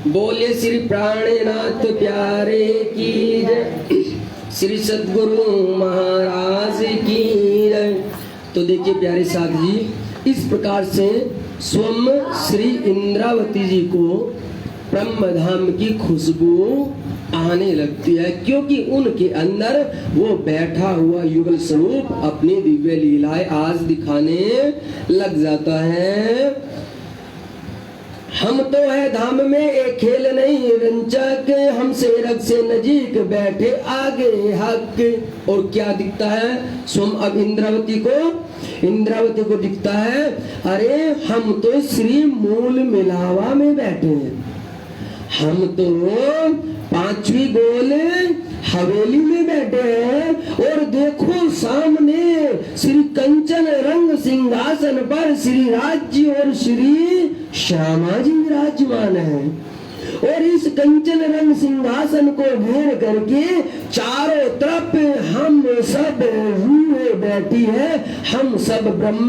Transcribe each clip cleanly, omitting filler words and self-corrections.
बोले श्री प्राणनाथ प्यारे की जय, श्री सद्गुरु महाराज की जय। तो देखिए प्यारे साथ जी, इस प्रकार से स्वयं श्री इंद्रावती जी को ब्रह्मधाम की खुशबू आने लगती है, क्योंकि उनके अंदर वो बैठा हुआ युगल स्वरूप अपनी दिव्य लीलाएं आज दिखाने लग जाता है। हम तो है धाम में एक खेल नहीं रंचक, हमसे रग से नजीक बैठे आगे हक। और क्या दिखता है स्वयं अब इंद्रावती को दिखता है, अरे हम तो श्री मूल मिलावा में बैठे हैं, हम तो पांचवी गोल हवेली में बैठे हैं। और देखो सामने श्री कंचन रंग सिंहासन पर श्री राज्य और श्री श्यामा जी विराजमान है। और इस कंचन रंग सिंहासन को घेर करके चारों तरफ हम सब रूहे बैठी है, हम सब ब्रह्म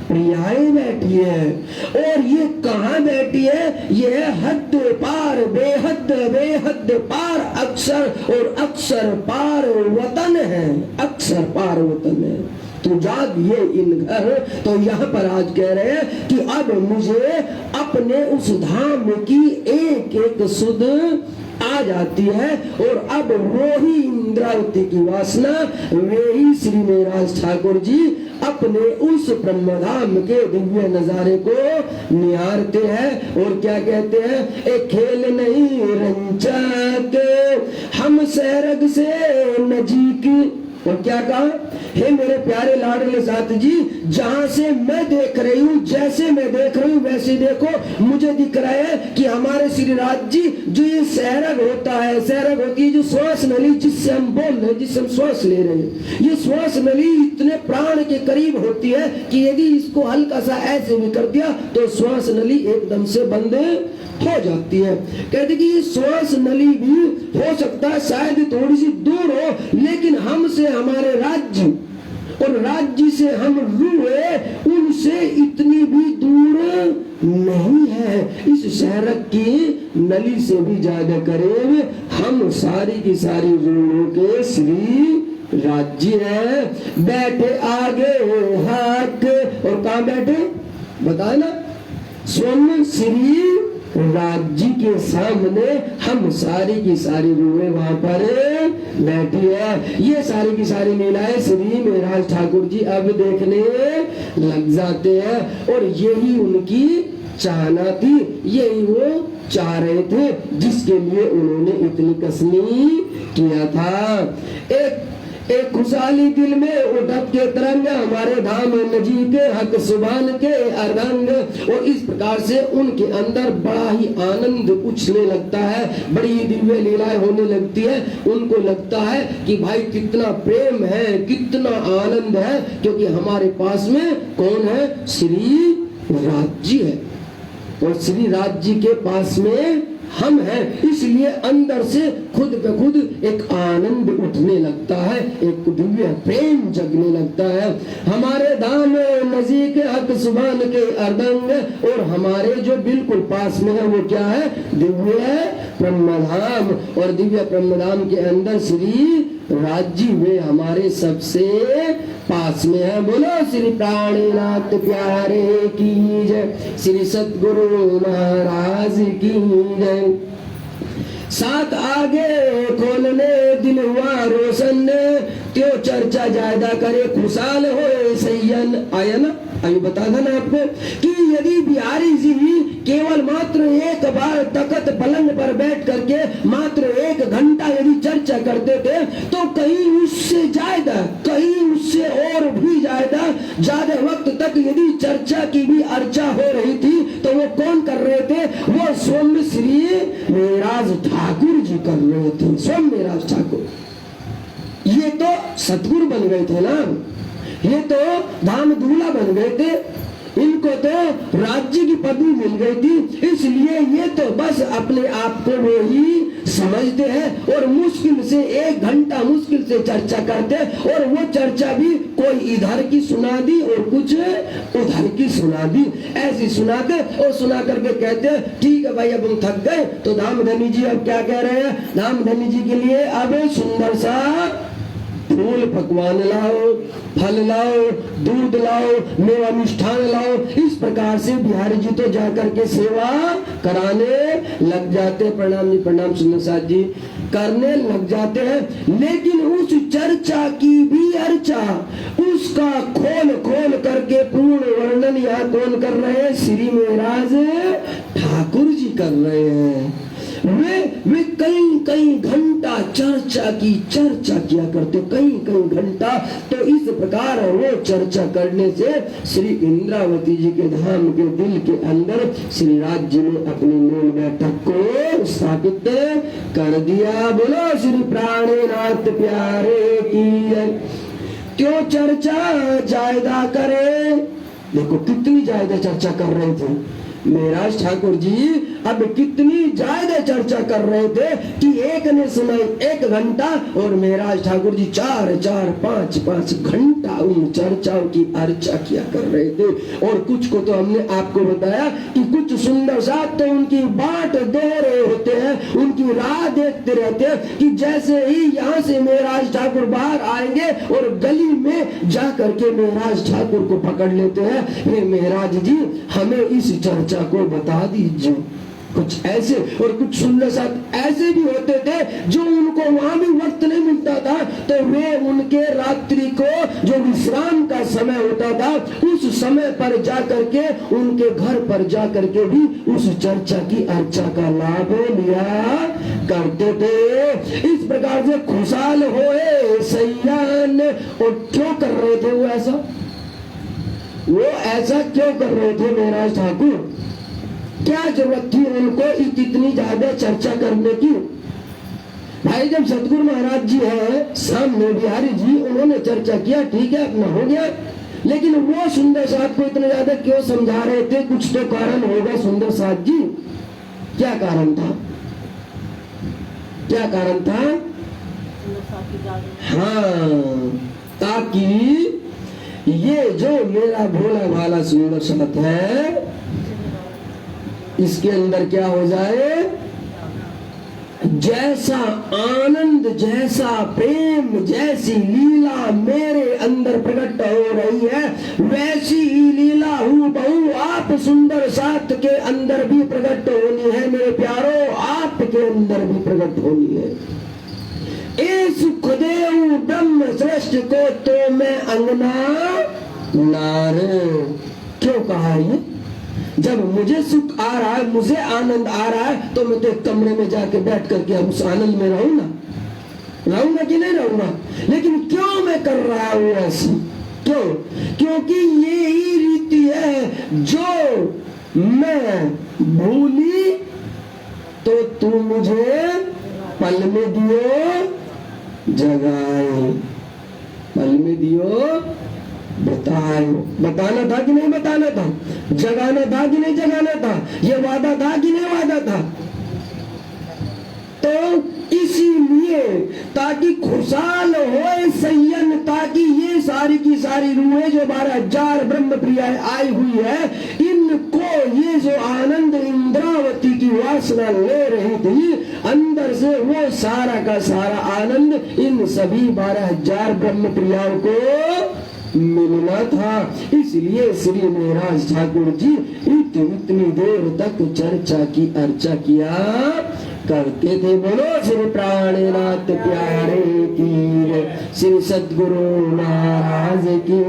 प्रियाएं बैठी है। और ये कहाँ बैठी है? ये हद पार बेहद बेहद पार अक्षर और अक्षर पार वतन है, अक्षर पार वतन है। तो जाग ये इन घर, तो यहाँ पर आज कह रहे हैं कि अब मुझे अपने उस धाम की एक एक सुध आ जाती है। और अब वो ही इंद्रावती की वासना, वे ही श्री मेराज ठाकुर जी अपने उस ब्रह्मधाम के दिव्य नजारे को निहारते हैं। और क्या कहते हैं? एक खेल नहीं रंचक, हम सैरग से नजीक। और क्या कहा? हे मेरे प्यारे लाडले साथ जी, जहां से मैं देख रही हूँ, जैसे मैं देख रही हूँ वैसे देखो, मुझे दिख रहा है कि हमारे श्री राज जी जो ये सैरग होता है, सैरग होती है जो श्वास नली, जिससे हम बोल रहे हैं, जिससे हम श्वास ले रहे हैं, ये श्वास नली इतने प्राण के करीब होती है कि यदि इसको हल्का सा ऐसे भी कर दिया तो श्वास नली एकदम से बंद हो जाती है। कहते कि ये श्वास नली भी हो सकता है शायद थोड़ी सी दूर हो, लेकिन हमसे हमारे राज्य और राज्य से हम रूहे उनसे इतनी भी दूर नहीं है। इस शहरक की नली से भी ज्यादा करीब हम सारी की सारी रूहों के श्री राज्य है। बैठे आगे हक, और कहाँ बैठे बताए ना? स्वयं श्री राज्य के सामने हम सारी की सारी रूहें वहां पर बैठी है। ये सारी की सारी लीलाएं श्री मेराज ठाकुर जी अब देखने लग जाते हैं। और यही उनकी चाहना थी, यही वो चाह रहे थे, जिसके लिए उन्होंने इतनी कसनी किया था। एक खुशहाली दिल में उठत के तरंग, हमारे धाम नजीक हक सुभान के अर्धंग। और इस प्रकार से उनके अंदर बड़ा ही आनंद उछलने लगता है, बड़ी ही दिव्य लीलाएं होने लगती है। उनको लगता है कि भाई कितना प्रेम है, कितना आनंद है, क्योंकि हमारे पास में कौन है? श्री राज्य है, और श्री राज्य के पास में हम हैं। इसलिए अंदर से खुद पे खुद एक आनंद उठने लगता है, एक दिव्य प्रेम जगने लगता है। हमारे धाम नजीक हक सुभान के अर्धंग, और हमारे जो बिल्कुल पास में है वो क्या है? दिव्य ब्रह्मधाम। और दिव्य ब्रह्मधाम के अंदर श्री राज्य वे हमारे सबसे पास में है। बोलो श्री प्राणनाथ प्यारे की जय, श्री सद्गुरु महाराज की जय। साथ आगे खोलने दिल हुआ रोशन, त्यो चर्चा ज्यादा करे खुशहाल हो सैयन। आया ना? अभी बता था ना आपको कि यदि बिहारी जी केवल मात्र एक बार तख्त पलंग पर बैठ करके मात्र 1 घंटा यदि चर्चा करते थे, तो कहीं उससे ज्यादा, कहीं उससे और भी ज्यादा वक्त तक यदि चर्चा की भी अर्चा हो रही थी, तो वो कौन कर रहे थे? वो स्वयं श्री मेराज ठाकुर जी कर रहे थे, स्वयं मेराज ठाकुर। ये तो सतगुरु बन गए थे ना, ये तो धाम दूल्हा बन गए थे, इनको तो राज्य की पदवी मिल गई थी। इसलिए ये तो बस अपने आप को वो ही समझते हैं और मुश्किल से 1 घंटा मुश्किल से चर्चा करते हैं, और वो चर्चा भी कोई इधर की सुना दी और कुछ उधर की सुना दी, ऐसी सुनाते और सुना करके कहते हैं ठीक है भाई अब हम थक गए। तो धामधनी जी अब क्या कह रहे हैं, धामधनी जी के लिए अब सुंदर सा फूल पकवान लाओ, फल लाओ, दूध लाओ, मेवा मिष्ठान लाओ। इस प्रकार से बिहारी जी तो जाकर के सेवा कराने लग जाते। प्रणाम जी, प्रणाम सुंदर साथ जी, करने लग जाते हैं। लेकिन उस चर्चा की भी अर्चा, उसका खोल खोल करके पूर्ण वर्णन यहाँ कौन कर रहे हैं, श्री महाराज ठाकुर जी कर रहे हैं। वे कई घंटा चर्चा किया करते, कई घंटा। तो इस प्रकार वो चर्चा करने से श्री इंद्रावती जी के धाम के दिल के अंदर श्री राज जी ने अपनी मूल बैठक को स्थापित कर दिया। बोलो श्री प्राणनाथ प्यारे की जय। क्यों चर्चा जायदा करे, देखो कितनी ज्यादा चर्चा कर रहे थे महाराज ठाकुर जी, अब कितनी ज्यादा चर्चा कर रहे थे कि एक ने सुनाई 1 घंटा और महाराज ठाकुर जी 4-5 घंटा उन चर्चाओं की अर्चा किया कर रहे थे। और कुछ को तो हमने आपको बताया कि कुछ सुंदर साथ तो उनकी बाट दे रहे होते हैं, उनकी राह देखते रहते हैं कि जैसे ही यहाँ से महाराज ठाकुर बाहर आएंगे और गली में जा करके महाराज ठाकुर को पकड़ लेते हैं, हे महाराज जी हमें इस चर्चा को बता दीजिए। कुछ ऐसे और कुछ सुंदर साथ ऐसे भी होते थे जो उनको वहां भी वक्त नहीं मिलता था, तो वे उनके रात्रि को जो विश्राम का समय होता था उस समय पर जाकर के उनके घर पर जाकर के भी उस चर्चा की अर्चा का लाभ लिया करते थे। इस प्रकार से खुशहाल होए सैयान। और क्यों कर रहे थे वो ऐसा, वो ऐसा क्यों कर रहे थे महाराज ठाकुर, क्या जरूरत थी उनको इतनी ज्यादा चर्चा करने की। भाई जब सतगुरु महाराज जी है सामने बिहारी जी, उन्होंने चर्चा किया, ठीक है अपना हो गया, लेकिन वो सुंदर साथ को इतना ज्यादा क्यों समझा रहे थे, कुछ तो कारण होगा सुंदर साथ जी। क्या कारण था, क्या कारण था? हाँ, ताकि ये जो मेरा भोला भाला सुंदर साथ है इसके अंदर क्या हो जाए, जैसा आनंद, जैसा प्रेम, जैसी लीला मेरे अंदर प्रकट हो रही है, वैसी ही लीला हूबहू आप सुंदर साथ के अंदर भी प्रकट होनी है मेरे प्यारो, आपके अंदर भी प्रकट होनी है। ए सुखदेव ब्रह्म श्रेष्ठ को तो मैं अंगना नारे, क्यों कहा ये? जब मुझे सुख आ रहा है, मुझे आनंद आ रहा है, तो मैं तो एक कमरे में जाके बैठ करके अब उस आनंद में रहूंगा कि नहीं रहूंगा। लेकिन क्यों मैं कर रहा हूं ऐसी, क्यों? क्योंकि ये ही रीति है, जो मैं भूली तो तू मुझे पल में दियो जगाए, पल में दियो बताए। बताना था कि नहीं बताना था, जगाना था कि नहीं जगाना था, ये वादा था कि नहीं वादा था। तो इसीलिए ताकि खुशहाल होए सय्यन, ताकि ये सारी की सारी रूहें जो 12,000 ब्रह्म प्रियाएं आई हुई है, इनको ये जो आनंद इंद्रावती की वासना ले रही थी अंदर से, वो सारा का सारा आनंद इन सभी 12,000 ब्रह्म प्रियाओं को मिलना था। इसलिए श्री महाराज ठाकुर जी इतनी देर तक चर्चा की अर्चा किया करते थे। बोलो श्री प्राणनाथ प्यारे की, श्री सद्गुरु महाराज की।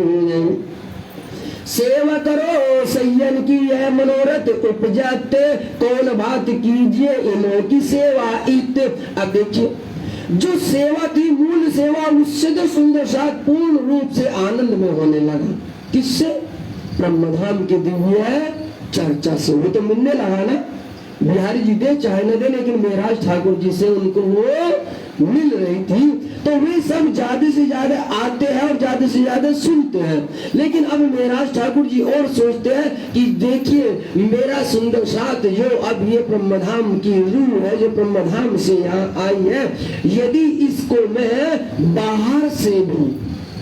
सेवा करो सय्यन की है मनोरथ उपजते, कौन बात कीजिए इन्हों की सेवा इत। अब देखिए जो सेवा थी, मूल सेवा, उससे तो सुंदर साथ पूर्ण रूप से आनंद में होने लगा। किससे? ब्रह्मधाम के दिव्य चर्चा से। वो तो मिलने लगा ना, बिहारी जी दे चाहे न दे, लेकिन महाराज ठाकुर जी से उनको वो मिल रही थी, तो वे सब ज्यादा से ज्यादा आते हैं और ज्यादा से ज्यादा सुनते हैं। लेकिन अब महाराज ठाकुर जी और सोचते हैं कि देखिए मेरा सुंदर साथ जो अब ये ब्रह्मधाम की रूह है, जो ब्रह्मधाम से यहाँ आई है, यदि इसको मैं बाहर से भी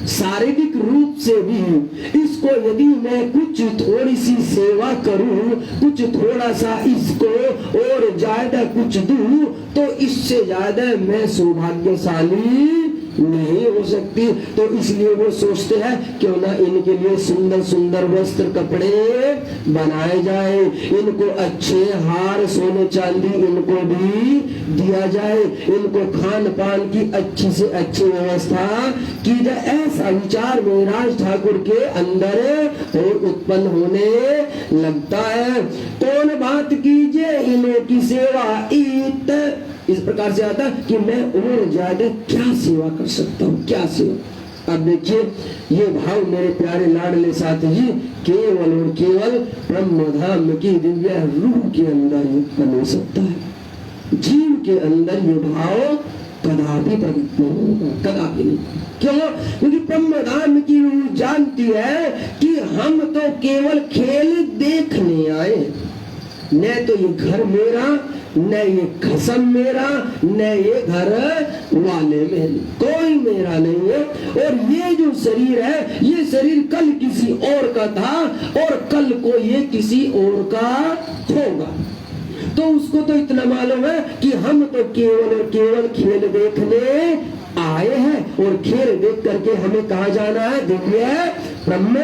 शारीरिक रूप से भी इसको यदि मैं कुछ थोड़ी सी सेवा करूं, कुछ थोड़ा सा इसको और ज्यादा कुछ दूं, तो इससे ज्यादा मैं सौभाग्यशाली नहीं हो सकती। तो इसलिए वो सोचते हैं क्यों ना इनके लिए सुंदर सुंदर वस्त्र कपड़े बनाए जाए, इनको अच्छे हार सोने चांदी इनको भी दिया जाए, इनको खान पान की अच्छी से अच्छी व्यवस्था की जाए। ऐसा विचार महाराज ठाकुर के अंदर उत्पन्न होने लगता है। कौन बात कीजिए इनकी सेवा इत इस प्रकार से आता कि मैं और ज्यादा क्या सेवा कर सकता हूँ, क्या सेवा। अब देखिए ये भाव मेरे प्यारे लाडले साथी जी केवल और केवल ब्रह्मधाम की दिव्य रूह के अंदर उत्पन्न हो सकता है। जीव के अंदर ये भाव कदापि प्रकट नहीं होगा, कदापि नहीं। क्यों? क्योंकि ब्रह्मधाम की रूह जानती है कि हम तो केवल खेल देखने आए, न तो ये घर मेरा, न ये कसम मेरा, न ये घर वाले मेरे, कोई मेरा नहीं है। और ये जो शरीर है, ये शरीर कल किसी और का था और कल को ये किसी और का होगा। तो उसको तो इतना मालूम है कि हम तो केवल और केवल खेल देखने आए हैं और खेल देख करके हमें कहाँ जाना है? दिव्य ब्रह्म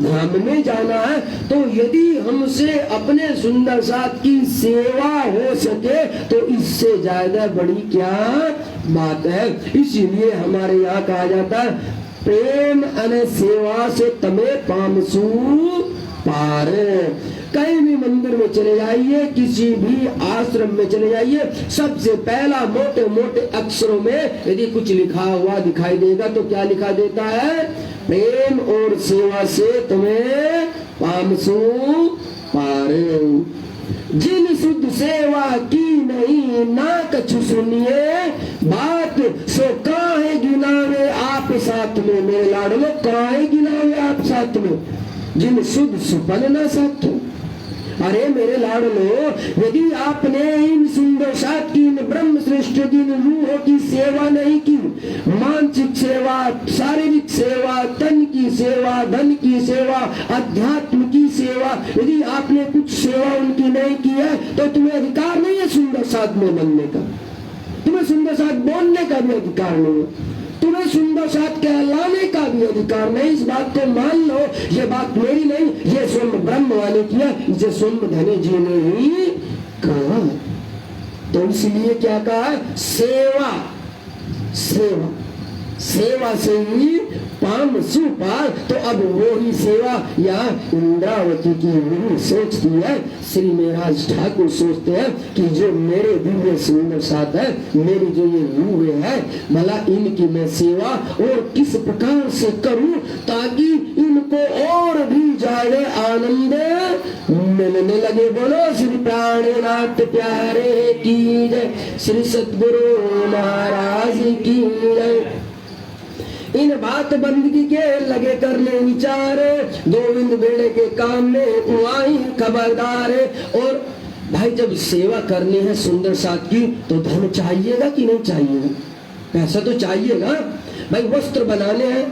धाम में जाना है। तो यदि हमसे अपने सुंदर साथ की सेवा हो सके तो इससे ज्यादा बड़ी क्या बात है। इसीलिए हमारे यहाँ कहा जाता है प्रेम अन सेवा से तमे पामसू पार। कहीं भी मंदिर में चले जाइए, किसी भी आश्रम में चले जाइए, सबसे पहला मोटे मोटे अक्षरों में यदि कुछ लिखा हुआ दिखाई देगा तो क्या लिखा देता है? प्रेम और सेवा से तुम्हें पामसु पारे। जिन शुद्ध सेवा की नहीं ना कछु सुनिए बात, सो काहे गिनावे आप साथ में। मेरे लाडलो काहे गिनावे आप साथ में, जिन शुद्ध सुपन न साथ। अरे मेरे लाडलो, यदि आपने इन सुंदर साथ की, इन ब्रह्म श्रेष्ठ की रूहों की सेवा नहीं की, मानसिक सेवा, शारीरिक सेवा, तन की सेवा, धन की सेवा, अध्यात्म की सेवा, यदि आपने कुछ सेवा उनकी नहीं की है तो तुम्हें अधिकार नहीं है सुंदर साथ में बनने का, तुम्हें सुंदर साथ बोलने का भी अधिकार नहीं है, तुम्हें सुंदर साथ कहलाने का भी अधिकार नहीं। इस बात को मान लो, ये बात मेरी नहीं, ये स्वयं ब्रह्म वाले किया, इसे स्वयं धनी जी ने ही कहा। तो इसलिए क्या कहा? सेवा, सेवा, सेवा से ही पाम सुपार। तो अब वो ही सेवा या इंद्रावती की रूह सोचती है, श्री महाराज ठाकुर सोचते हैं कि जो मेरे दिव्य सुंदर साथ है, मेरी जो ये रूह है, भला इनकी मैं सेवा और किस प्रकार से करूं ताकि इनको और भी ज्यादा आनंद मिलने लगे। बोलो श्री प्राणनाथ प्यारे की जय, श्री सतगुरु महाराज की जय। इन बात बंदगी के लगे करने विचार, गोविंद बेड़े के काम में कुआई खबरदार। और भाई जब सेवा करनी है सुंदर साथ की तो धन चाहिएगा कि नहीं चाहिएगा? पैसा तो चाहिएगा भाई। वस्त्र बनाने हैं,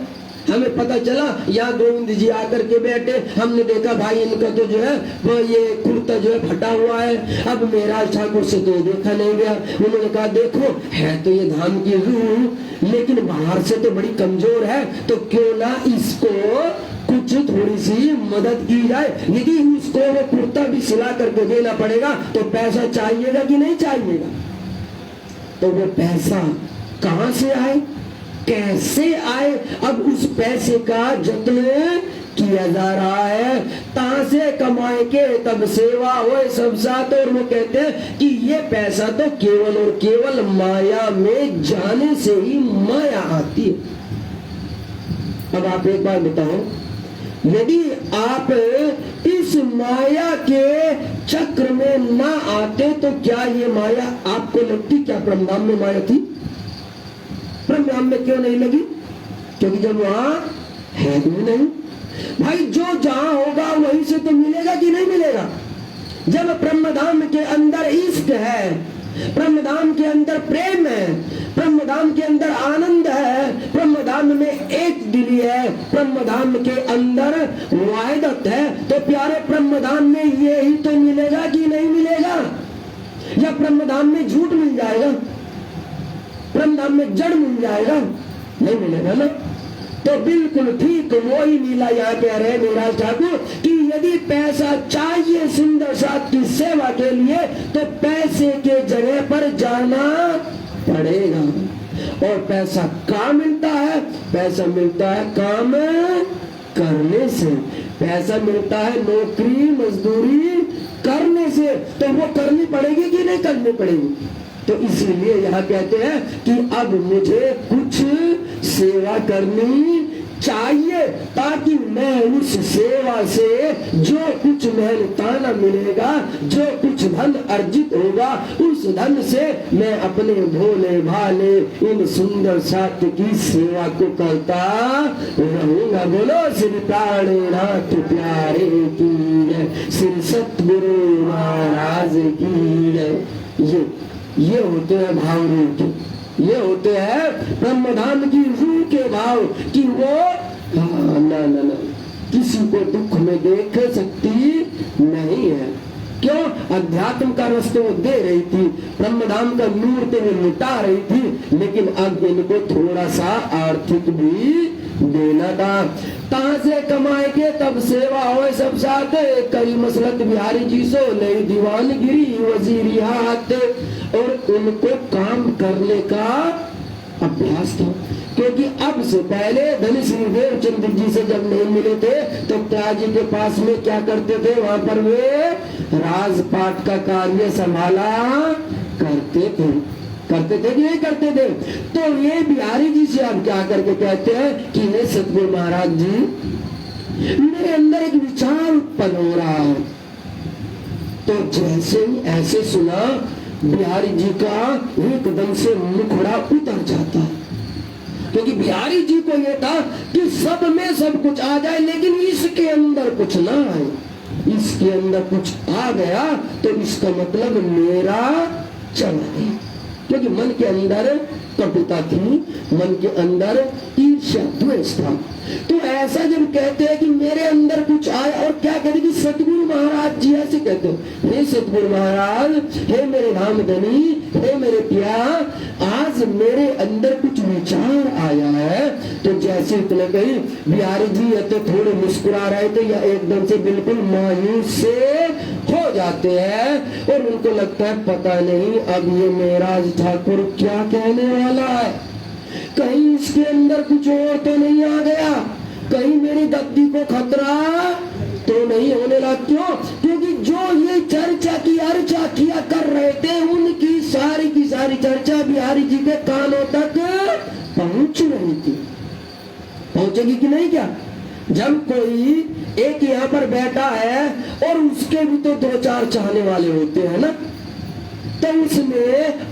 हमें पता चला यहाँ गोविंद जी आकर के बैठे, हमने देखा भाई इनका तो जो है वो ये कुर्ता जो है फटा हुआ है। अब महाराज ठाकुर से तो देखा नहीं गया, उन्होंने कहा देखो है तो ये धाम की रूह, लेकिन बाहर से तो बड़ी कमजोर है, तो क्यों ना इसको कुछ थोड़ी सी मदद की जाए। यदि उसको वो कुर्ता भी सिला करके देना पड़ेगा तो पैसा चाहिएगा कि नहीं चाहिएगा? तो वो पैसा कहाँ से आए, कैसे आए? अब उस पैसे का जतन किया जा रहा है, कहां से कमाए के तब सेवा हो सब साथ। और वो कहते हैं कि ये पैसा तो केवल और केवल माया में जाने से ही माया आती है। अब आप एक बार बताओ, यदि आप इस माया के चक्र में ना आते तो क्या ये माया आपको लगती? क्या ब्रह्मांड में माया थी? ब्रह्म धाम में क्यों नहीं लगी? क्योंकि जब वहां है भी नहीं। भाई जो जहां होगा वहीं से तो मिलेगा कि नहीं मिलेगा? जब ब्रह्मधाम के अंदर इश्क है, ब्रह्मधाम के अंदर प्रेम है, ब्रह्मधाम के अंदर आनंद है, ब्रह्मधाम में एक दिली है, ब्रह्मधाम के अंदर वाहिदत है, तो प्यारे ब्रह्मधाम में ये ही तो मिलेगा कि नहीं मिलेगा? या ब्रह्मधाम में झूठ मिल जाएगा, ब्रह्मधाम में जड़ मिल जाएगा? नहीं मिलेगा ना। तो बिल्कुल ठीक वही लीला यहाँ कह रहे मेरा ठाकुर कि यदि पैसा चाहिए सुंदर साथ की सेवा के लिए तो पैसे के जगह पर जाना पड़ेगा। और पैसा कहाँ मिलता है? पैसा मिलता है काम करने से, पैसा मिलता है नौकरी मजदूरी करने से। तो वो करनी पड़ेगी कि नहीं करनी पड़ेगी? तो इसीलिए यहाँ कहते हैं कि अब मुझे कुछ सेवा करनी चाहिए ताकि मैं उस सेवा से जो कुछ मेहनताना मिलेगा, जो कुछ धन अर्जित होगा, उस धन से मैं अपने भोले भाले इन सुंदर साथ की सेवा को करता रहूंगा। बोलो श्री प्राणनाथ प्यारे की जय, श्री सतगुरु महाराज की जय। ये होते हैं भाव रूप, ये होते हैं ब्रह्मधाम की रूह के भाव कि वो ना ना ना किसी को दुख में देख सकती नहीं है। क्यों? अध्यात्म का रस तो वो दे रही थी, ब्रह्मधाम का नूर तो वो लुटा रही थी, लेकिन अब इनको थोड़ा सा आर्थिक भी देना था। कहां से कमाए के तब सेवा हो सब साथ, कई मसलत बिहारी जी सो ले दीवानगिरी वजीरी हाथ। और उनको काम करने का अभ्यास था, क्योंकि अब से पहले धनी श्री देवचंद्र जी से जब नहीं मिले थे तो त्याग जी के पास में क्या करते थे? वहां पर वे राजपाट का कार्य संभाला करते थे कि नहीं करते थे? तो ये बिहारी जी से अब क्या करके कहते हैं कि ये सतगुरु महाराज जी मेरे अंदर एक विचार उत्पन्न हो रहा है। तो जैसे ही ऐसे सुना बिहारी जी का एकदम से मुखड़ा उतर जाता, क्योंकि बिहारी जी को यह था कि सब में सब कुछ आ जाए लेकिन इसके अंदर कुछ ना आए। इसके अंदर कुछ आ गया तो इसका मतलब मेरा चला गया, क्योंकि मन के अंदर कटुता थी, मन के अंदर ईर्ष्या द्वेष था। तो ऐसा जब कहते हैं कि मेरे अंदर कुछ आए, और क्या कहते कि सतगुरु महाराज जी ऐसे कहते हो, हे सतगुरु महाराज, हे मेरे धामधनी, हे मेरे पिया, आज मेरे अंदर कुछ विचार आया है। तो जैसे इतने कही बिहारी जी या तो थोड़े मुस्कुरा रहे थे या एकदम से बिल्कुल मायूस से हो जाते हैं, और उनको लगता है पता नहीं अब ये मेराज ठाकुर क्या कहने वाला है, कहीं इसके अंदर कुछ और तो नहीं आ गया, कहीं मेरी गद्दी को खतरा तो नहीं होने लगा। क्यों? क्योंकि जो ये चर्चा की अर्चा किया कर रहे थे उनकी सारी चर्चा बिहारी जी के कानों तक पहुंच रही थी। पहुंचेगी कि नहीं? क्या जब कोई एक यहाँ पर बैठा है और उसके भी तो दो चार चाहने वाले होते हैं ना, तो उसने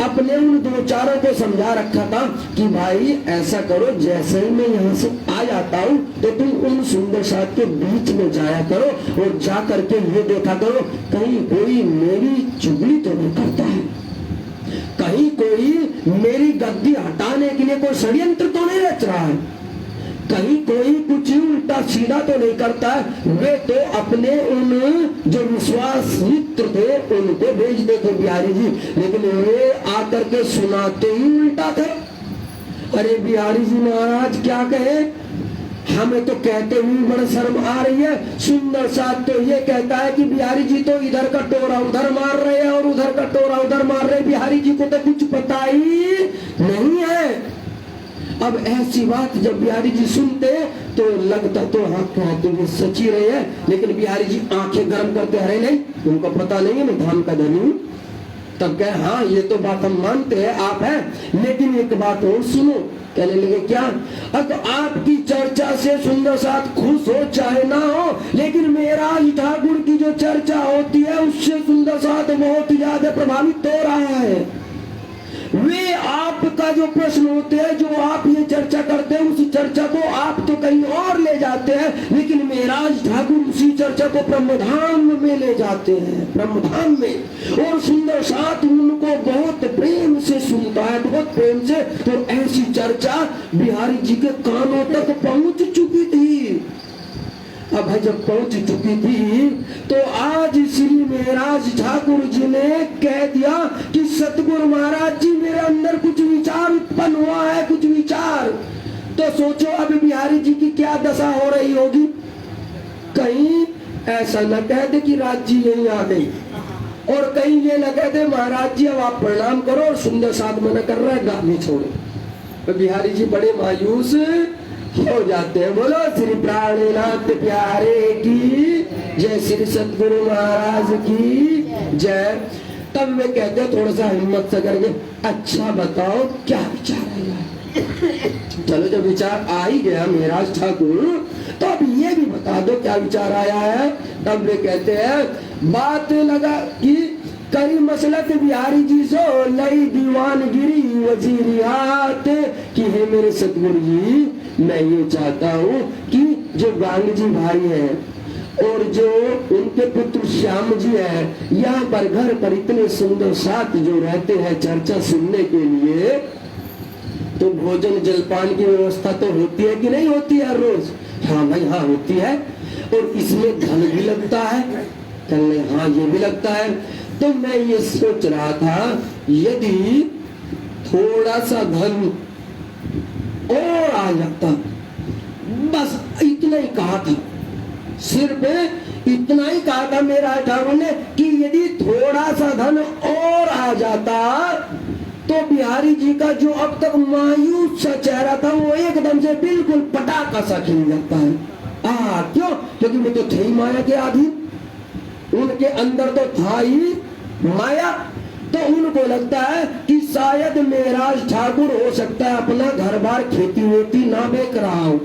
अपने उन दो चारों को समझा रखा था कि भाई ऐसा करो, जैसे ही मैं यहाँ से आ जाता हूँ तो तुम उन सुंदर साथ के बीच में जाया करो और जा करके ये देखा करो कहीं कोई मेरी चुगली तो नहीं करता है, कहीं कोई मेरी गद्दी हटाने के लिए कोई षड्यंत्र तो नहीं रच रहा है, कहीं कोई कुछ उल्टा सीधा तो नहीं करता है। वे तो अपने उन जो विश्वास मित्र थे उनको भेज देते बिहारी जी, लेकिन वे आकर के सुनाते ही उल्टा थे। अरे बिहारी जी महाराज क्या कहे, हमें तो कहते हुए बड़ा शर्म आ रही है। सुंदर साथ तो ये कहता है कि बिहारी जी तो इधर का टोरा उधर मार रहे हैं और उधर का टोरा उधर मार रहे, बिहारी जी को तो कुछ पता ही नहीं है। अब ऐसी बात जब बिहारी जी सुनते तो लगता तो हाँ कहते हुए सच ही रहे हैं, लेकिन बिहारी जी आंखें गर्म करते हरे नहीं, उनको पता नहीं है मैं धाम का धनी हूं। तब कहे हाँ ये तो बात हम मानते हैं आप हैं, लेकिन एक बात और सुनो। कहने लगे क्या? अब आपकी चर्चा से सुंदर साथ खुश हो चाहे ना हो, लेकिन मेरा ठाकुर की जो चर्चा होती है उससे सुंदर साथ बहुत ज्यादा प्रभावित हो रहा है। वे आपका जो प्रश्न होते हैं, जो आप ये चर्चा करते हैं, उसी चर्चा को आप तो कहीं और ले जाते हैं, लेकिन मेहराज ठाकुर उसी चर्चा को ब्रह्मधाम में ले जाते हैं, ब्रह्मधाम में। और सुंदर साथ उनको बहुत प्रेम से सुनता है, बहुत प्रेम से। तो ऐसी चर्चा बिहारी जी के कानों तक पहुंच चुकी थी। अब जब पहुंच चुकी थी तो आज श्री मेहराज ठाकुर जी ने कह दिया कि सतगुरु महाराज जी, मेरे अंदर कुछ विचार उत्पन्न हुआ है, कुछ विचार। तो सोचो अब बिहारी जी की क्या दशा हो रही होगी। कहीं ऐसा न कह दे कि राज जी यहीं आ गई, और कहीं ये न कह दे महाराज जी अब आप प्रणाम करो, और सुंदर साथ मना कर रहा है, गाली छोड़ो। तो बिहारी जी बड़े मायूस हो जाते हैं। बोलो श्री प्राणनाथ प्यारे की जय, श्री सतगुरु महाराज की जय। तब वे कहते हैं थोड़ा सा हिम्मत से करके, अच्छा बताओ क्या विचार आया। चलो जब विचार आ ही गया मेहराज ठाकुर, तो अब ये भी बता दो क्या विचार आया है। तब वे कहते हैं बात लगा कि कई मसलत बिहारी जी सो लई दीवानगिरी वजीरियात कि हे मेरे सतगुरु जी, मैं ये चाहता हूँ कि जो गांग जी भाई हैं और जो उनके पुत्र श्याम जी हैं, यहाँ पर घर पर इतने सुंदर साथ जो रहते हैं चर्चा सुनने के लिए, तो भोजन जलपान की व्यवस्था तो होती है कि नहीं होती है हर रोज? हाँ भाई हाँ होती है। और इसमें धन भी लगता है, कहने हाँ ये भी लगता है। तो मैं ये सोच रहा था यदि थोड़ा सा धन और आ जाता, बस इतना ही कहा था, सिर्फ इतना ही कहा था मेरा ठाकुर ने कि यदि थोड़ा सा धन और आ जाता तो बिहारी जी का जो अब तक मायूस सा चेहरा था वो एकदम से बिल्कुल पटाखा सा खिल जाता है। क्यों? क्योंकि वो तो थे ही माया के अधीन, उनके अंदर तो था ही माया। तो उनको लगता है कि शायद मेहराज ठाकुर हो सकता है अपना घर बार खेती वेती ना बेच रहा हो,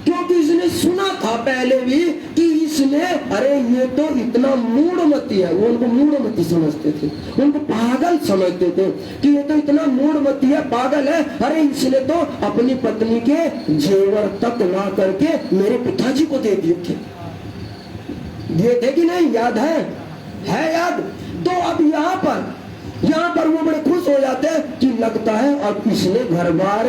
क्योंकि इसने सुना था पहले भी कि इसने, अरे ये तो इतना मूढ़मती है, वो उनको मूढ़मती समझते थे, उनको पागल समझते थे कि ये तो इतना मूढ़मती है, पागल है। अरे इसने तो अपनी पत्नी के जेवर तक ला करके मेरे पिताजी को दे दिए थे, दिए थे कि नहीं? याद है याद। तो अब यहाँ पर वो बड़े खुश हो जाते हैं कि लगता है अब इसने घर बार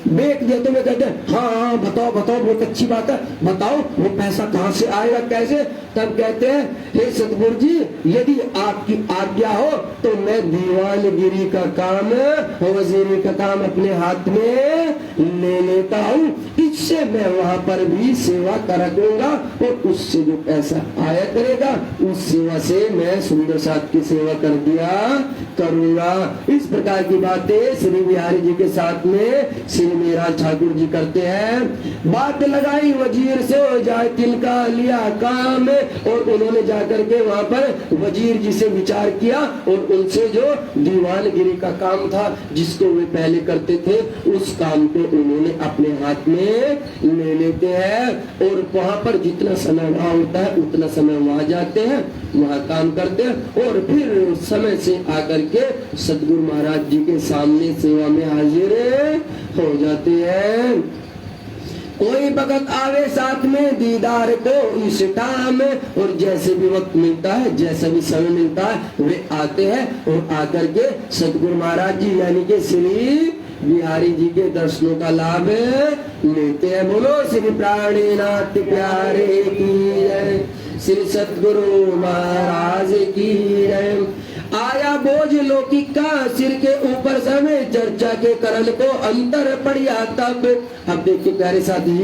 बेच दिया। तो वे कहते हैं हाँ बताओ बहुत अच्छी बात है, बताओ वो पैसा कहाँ से आएगा, कैसे? तब कहते हैं हे सतगुरु जी, यदि आपकी आज्ञा हो तो मैं दीवानगिरी का काम, वजीरी का काम अपने हाथ में ले लेता हूँ, इससे मैं वहां पर भी सेवा करूंगा, और उससे जो पैसा आया करेगा उस सेवा से मैं सुंदर साथ की सेवा कर दिया करूंगा। इस प्रकार की बातें श्री बिहारी जी के साथ में श्री मेहराज ठाकुर जी करते हैं। बात लगाई वजीर से हो जाए तिनका लिया काम, और उन्होंने जाकर के वहां पर वजीर जी से विचार किया, और उनसे जो दीवानगिरी का काम था जिसको वे पहले करते थे, उस काम को उन्होंने अपने हाथ में ले लेते हैं। और वहां पर जितना समय वहां होता है उतना समय वहां जाते हैं, वहां काम करते हैं, और फिर समय से आकर के सतगुरु महाराज जी के सामने सेवा में हाजिर हो जाते हैं। कोई भगत आवे साथ में दीदार को इस टाइम, और जैसे भी वक्त मिलता है, जैसा भी समय मिलता है, वे आते हैं और आकर के सतगुरु महाराज जी यानी के श्री बिहारी जी के दर्शनों का लाभ लेते हैं। बोलो श्री प्राणनाथ प्यारे की जय, श्री सतगुरु महाराज की जय। आया बोझ लौकिक का सिर के ऊपर समय, चर्चा के करण को अंतर पड़िया तब। अब देखिए प्यारे साथी,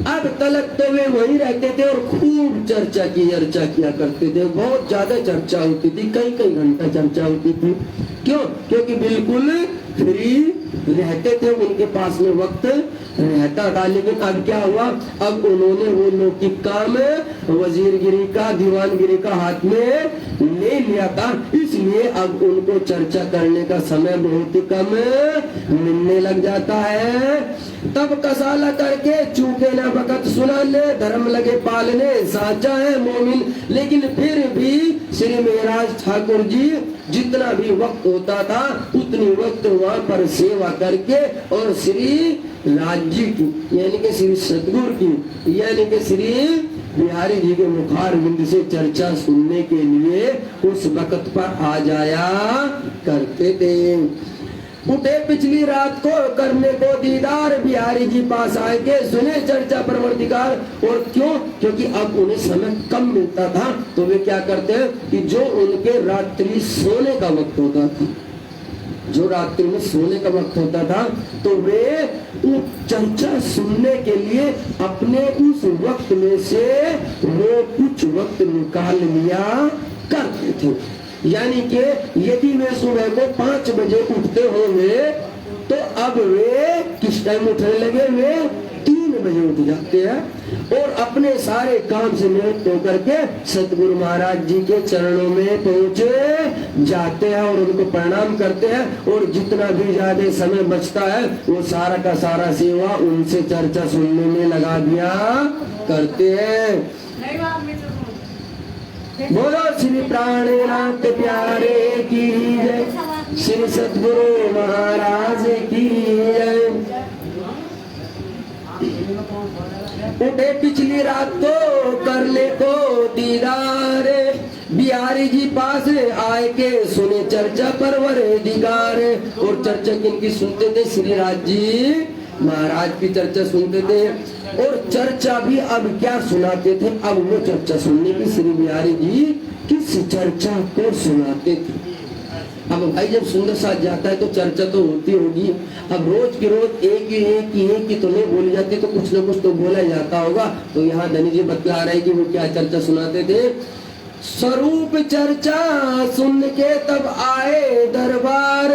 अब तलक तो वे वहीं रहते थे और खूब चर्चा किया करते थे, बहुत ज्यादा चर्चा होती थी, कई घंटा चर्चा होती थी। क्यों? क्योंकि बिल्कुल फ्री रहते थे, उनके पास में वक्त रहता था। लेकिन अब क्या हुआ, अब उन्होंने वो लौकिक काम वजीरगिरी का, दीवानगिरी का हाथ में ले लिया था, इसलिए अब उनको चर्चा करने का समय बहुत ही कम मिलने लग जाता है। तब कसाला करके चूके ना बकत सुनाने, धर्म लगे पालने, साचा है मोमिन। लेकिन फिर भी श्री महाराज ठाकुर जी जितना भी वक्त होता था उतनी वक्त वहां पर सेवा करके और श्री राज्य की यानी कि श्री सतगुरु की यानी कि श्री बिहारी जी के मुखार बिंद से चर्चा सुनने के लिए उस वक्त पर आ जाया करते थे। उठे पिछली रात को करने को दीदार, बिहारी जी पास आए के सुने चर्चा परवरदिगार। और क्यों? क्योंकि अब उन्हें समय कम मिलता था तो वे क्या करते हैं कि जो उनके रात्रि सोने का वक्त होता था, जो रात्रि में सोने का वक्त होता था तो वे चर्चा सुनने के लिए अपने उस वक्त में से वो कुछ वक्त निकाल लिया करते थे। यानी कि यदि वे सुबह को 5 बजे उठते होंगे तो अब वे किस टाइम उठने लगे? वे 3 बजे उठ जाते हैं और अपने सारे काम से निवृत्त होकर के सतगुरु महाराज जी के चरणों में पहुंचे जाते हैं और उनको प्रणाम करते हैं। और जितना भी ज्यादा समय बचता है वो सारा का सारा सेवा उनसे चर्चा सुनने में लगा दिया करते हैं। बोलो श्री प्राणनाथ प्यारे की जय, श्री सतगुरु महाराज की जय। उठे पिछली रात को करने को दीदार, बिहारी जी पास आए के सुने चर्चा परवरदिगार। और चर्चा किनकी सुनते थे? श्री राज जी महाराज की चर्चा सुनते थे। और चर्चा भी अब क्या सुनाते थे? अब वो चर्चा सुनने की श्री बिहारी जी किस चर्चा को सुनाते थे? अब भाई जब सुंदर साथ जाता है तो चर्चा तो होती होगी। अब रोज की रोज एक ही तो नहीं बोली जाती, तो कुछ न कुछ तो बोला जाता होगा। तो यहाँ धनी जी बतला रहे कि वो क्या चर्चा सुनाते थे। स्वरूप चर्चा सुन के तब आए दरबार,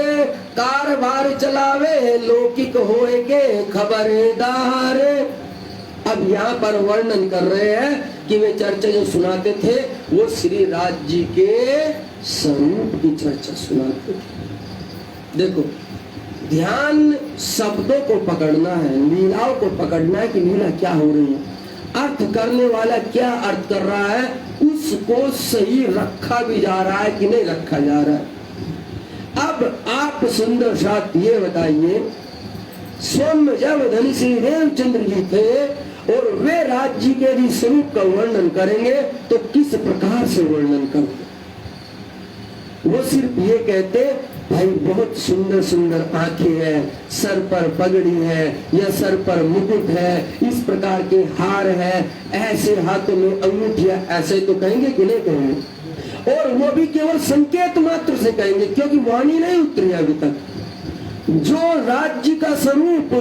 कारभार चलावे लौकिक होए के खबरदार। अब यहाँ पर वर्णन कर रहे हैं कि वे चर्चा जो सुनाते थे वो श्री राज जी के स्वरूप की चर्चा सुनाते थे। देखो ध्यान शब्दों को पकड़ना है, लीलाओं को पकड़ना है कि लीला क्या हो रही है, अर्थ करने वाला क्या अर्थ कर रहा है, उसको सही रखा भी जा रहा है कि नहीं रखा जा रहा है। अब आप सुंदर साथ ये बताइए, स्वयं जब धनी श्री देवचंद्र जी थे और वे राज्य के यदि स्वरूप का वर्णन करेंगे तो किस प्रकार से वर्णन करते? वो सिर्फ ये कहते भाई बहुत सुंदर सुंदर आंखें हैं, सर पर पगड़ी है या सर पर मुकुट है, इस प्रकार के हार है, ऐसे हाथों में अंगूठियां, ऐसे तो कहेंगे कि नहीं कहेंगे? और वो भी केवल संकेत मात्र से कहेंगे क्योंकि वाणी नहीं उतरी अभी तक। जो राज्य का स्वरूप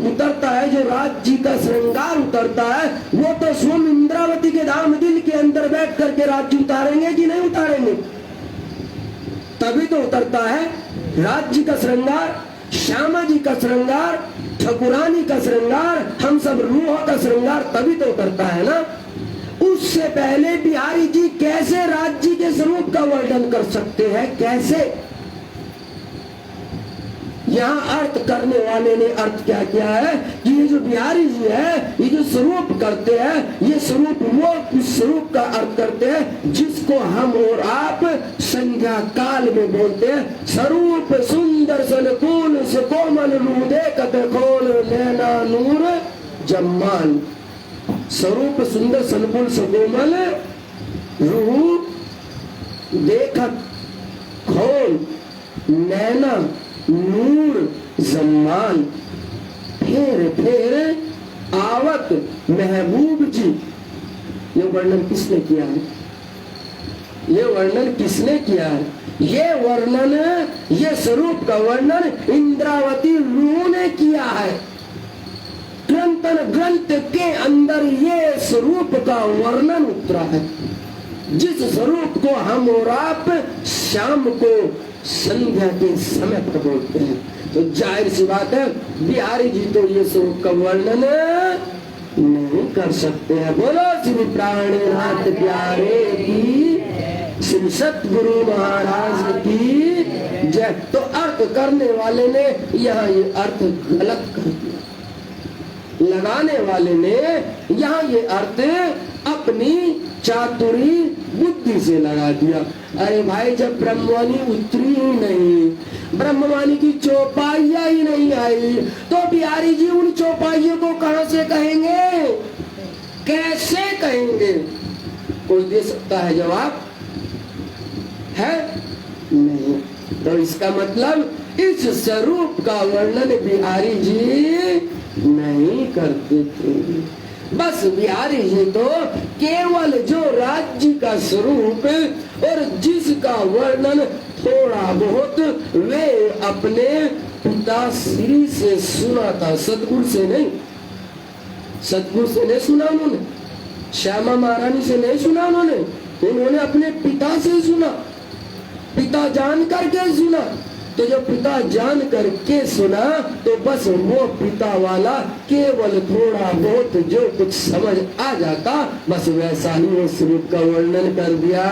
उतरता है, जो राज्य का श्रृंगार उतरता है, वो तो स्वयं इंद्रावती के धाम दिल के अंदर बैठ करके राज्य उतारेंगे कि नहीं उतारेंगे? तभी तो उतरता है राज्य का श्रृंगार, श्यामा जी का श्रृंगार, ठकुरानी का श्रृंगार, हम सब रूहों का श्रृंगार, तभी तो उतरता है ना। उससे पहले बिहारी जी कैसे राज्य के स्वरूप का वर्णन कर सकते हैं? कैसे? यहाँ अर्थ करने वाले ने अर्थ क्या किया है कि ये जो बिहारी जी है, ये जो स्वरूप करते हैं, ये स्वरूप वो उस स्वरूप का अर्थ करते हैं जिसको हम और आप संध्या काल में बोलते हैं। स्वरूप सुंदर सनकुल सुकोमल देखत खोल नैना नूर जम्माल। स्वरूप सुंदर सनकुल सुकोमल रूप देखत खोल नैना नूर जम्माल। फिर आवत महबूब जी। ये वर्णन किसने किया है? ये वर्णन किसने किया है? ये वर्णन, ये स्वरूप का वर्णन इंद्रावती रूह ने किया है। ग्रंथ के अंदर ये स्वरूप का वर्णन उतरा है, जिस स्वरूप को हम और आप शाम को संध्या के समय पर बोलते हैं। तो जाहिर सी बात है बिहारी जी तो ये स्वरूप का वर्णन नहीं कर सकते हैं। बोलो श्री प्राणनाथ प्यारे की श्री सतगुरु महाराज की जय। तो अर्थ करने वाले ने यहाँ ये अर्थ गलत कर दिया, लगाने वाले ने यहाँ ये अर्थ अपनी चातुरी बुद्धि से लगा दिया। अरे भाई, जब ब्रह्मवाणी उतरी ही नहीं, ब्रह्मवाणी की चौपाइयां ही नहीं आई, तो बिहारी जी उन चौपाइयों को कहां से कहेंगे, कैसे कहेंगे? कोई दे सकता है जवाब? है नहीं। तो इसका मतलब इस स्वरूप का वर्णन बिहारी जी नहीं करते थे। बस बिहारी जी तो केवल जो राज्य का स्वरूप और जिसका वर्णन थोड़ा बहुत वे अपने पिता श्री से सुना था, सतगुरु से नहीं। सतगुरु से नहीं सुना उन्होंने, श्यामा महारानी से नहीं सुना उन्होंने अपने पिता से सुना, पिता जान करके सुना। तो जब पिता जान करके सुना तो बस वो पिता वाला केवल थोड़ा बहुत जो कुछ समझ आ जाता, बस वैसा ही वो स्वरूप का वर्णन कर दिया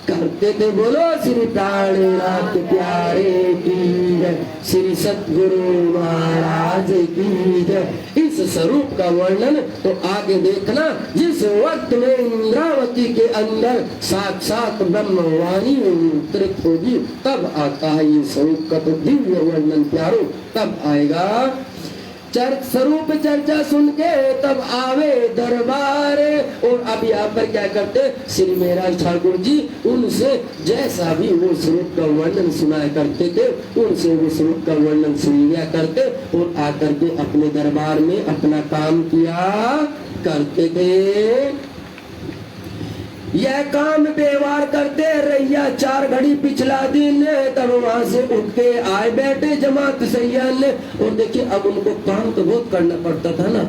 करते थे। बोलो श्री प्राणनाथ प्यारे की जय, श्री सतगुरु महाराज की जय। इस स्वरूप का वर्णन तो आगे देखना, जिस वक्त में इंद्रावती के अंदर साक्षात ब्रह्मवाणी अवतरित होगी तब आता है ये स्वरूप का तो दिव्य वर्णन प्यारो, तब आएगा। स्वरूप चर्चा सुन के तब आवे दरबार। और अब यहाँ पर क्या करते, श्री महाराज ठाकुर जी उनसे जैसा भी वो स्वरूप का वर्णन सुनाया करते थे, उनसे वो स्वरूप का वर्णन सुन लिया करते और आकर के अपने दरबार में अपना काम किया करते थे। यह काम व्यवहार करते रैया 4 घड़ी पिछला दिन, तब वहां से उठ के आए बैठे जमात सैयद ने। और देखिए अब उनको काम तो बहुत करना पड़ता था ना,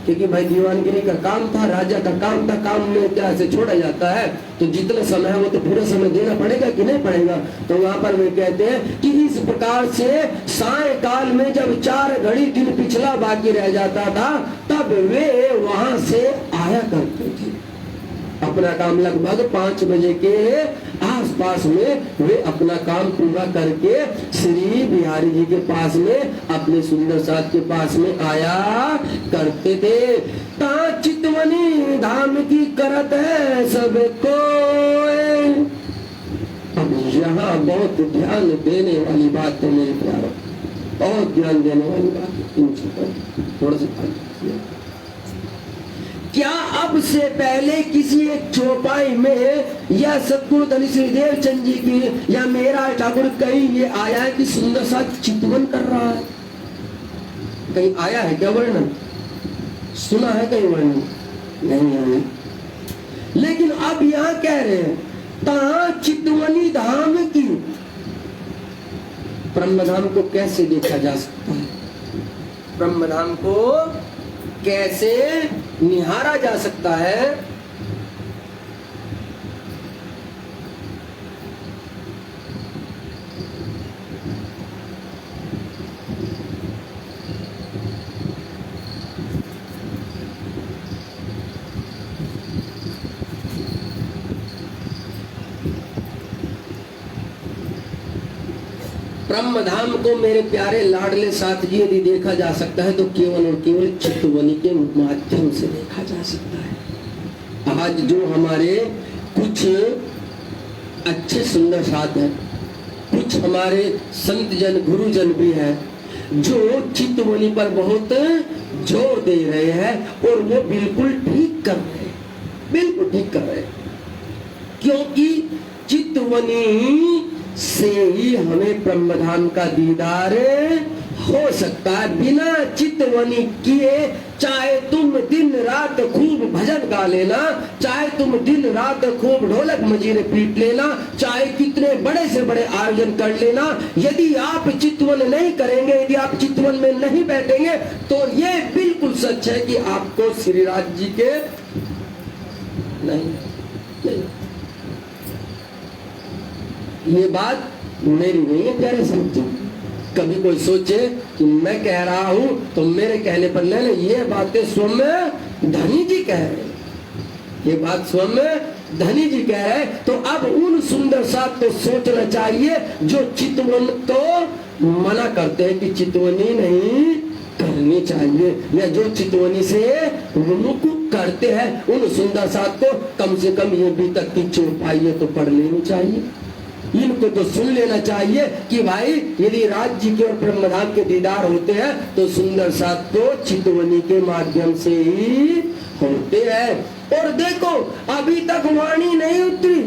क्योंकि भाई दीवानगिरी का काम था, राजा का काम था, काम में क्या से छोड़ा जाता है, तो जितना समय है वो तो पूरा समय देना पड़ेगा कि नहीं पड़ेगा। तो वहां पर वे कहते हैं कि इस प्रकार से सायकाल में जब 4 घड़ी दिन पिछला बाकी रह जाता था तब वे वहां से आया करते थे। अपना काम लगभग 5 बजे के आसपास में वे अपना काम पूरा करके श्री बिहारी जी के पास में, अपने सुंदर साथ के पास में आया करते थे। ता चितवनी धाम की करत है सबको। अब यहाँ बहुत ध्यान देने वाली बात है मेरे प्यारों, बहुत ध्यान देने वाली बात। इन थोड़ा सा क्या अब से पहले किसी एक चौपाई में या सतगुरु धनी श्रीदेव चंद जी की या मेरा ठाकुर कहीं ये आया है कि सुंदर सा चितवन कर रहा है? कहीं आया है क्या वर्णन? सुना है कहीं वर्णन? नहीं आया। लेकिन अब यहाँ कह रहे हैं ता चितवनी धाम की। ब्रह्मधाम को कैसे देखा जा सकता है, ब्रह्मधाम को कैसे निहारा जा सकता है? ब्रह्मधाम को मेरे प्यारे लाडले साथ जी यदि देखा जा सकता है तो केवल और केवल चितवनी के माध्यम से देखा जा सकता है। आज जो हमारे कुछ अच्छे सुंदर साथ हैं, कुछ हमारे संत जन गुरुजन भी हैं जो चितवनी पर बहुत जोर दे रहे हैं और वो बिल्कुल ठीक कर रहे हैं, बिल्कुल ठीक कर रहे हैं, क्योंकि चितवनी से ही हमें ब्रह्मधाम का दीदार हो सकता है। बिना चितवनी किए चाहे तुम दिन रात खूब भजन गा लेना, चाहे तुम दिन रात खूब ढोलक मजीरे पीट लेना, चाहे कितने बड़े से बड़े आयोजन कर लेना, यदि आप चितवन नहीं करेंगे, यदि आप चितवन में नहीं बैठेंगे तो ये बिल्कुल सच है कि आपको श्रीराज जी के नहीं। ये बात मेरी नहीं है प्यारे समझो। कभी कोई सोचे कि मैं कह रहा हूं तो मेरे कहने पर नहीं, ये बातें स्वयं धनी जी कह रहे हैं, ये बात स्वयं धनी जी कह रहे तो अब उन सुंदर साथ को सोचना चाहिए जो चितवन को मना करते हैं कि चितवनी नहीं करनी चाहिए, या जो चितवनी से रुक करते हैं उन सुंदर साथ को कम से कम ये भी तक की चौपाई तो पढ़ लेनी चाहिए। इनको तो सुन लेना चाहिए कि भाई यदि राज्य के और ब्रह्मधाम के दीदार होते हैं तो सुंदर साथ को चितवनी के माध्यम से ही होते हैं। और देखो अभी तक वाणी नहीं उतरी,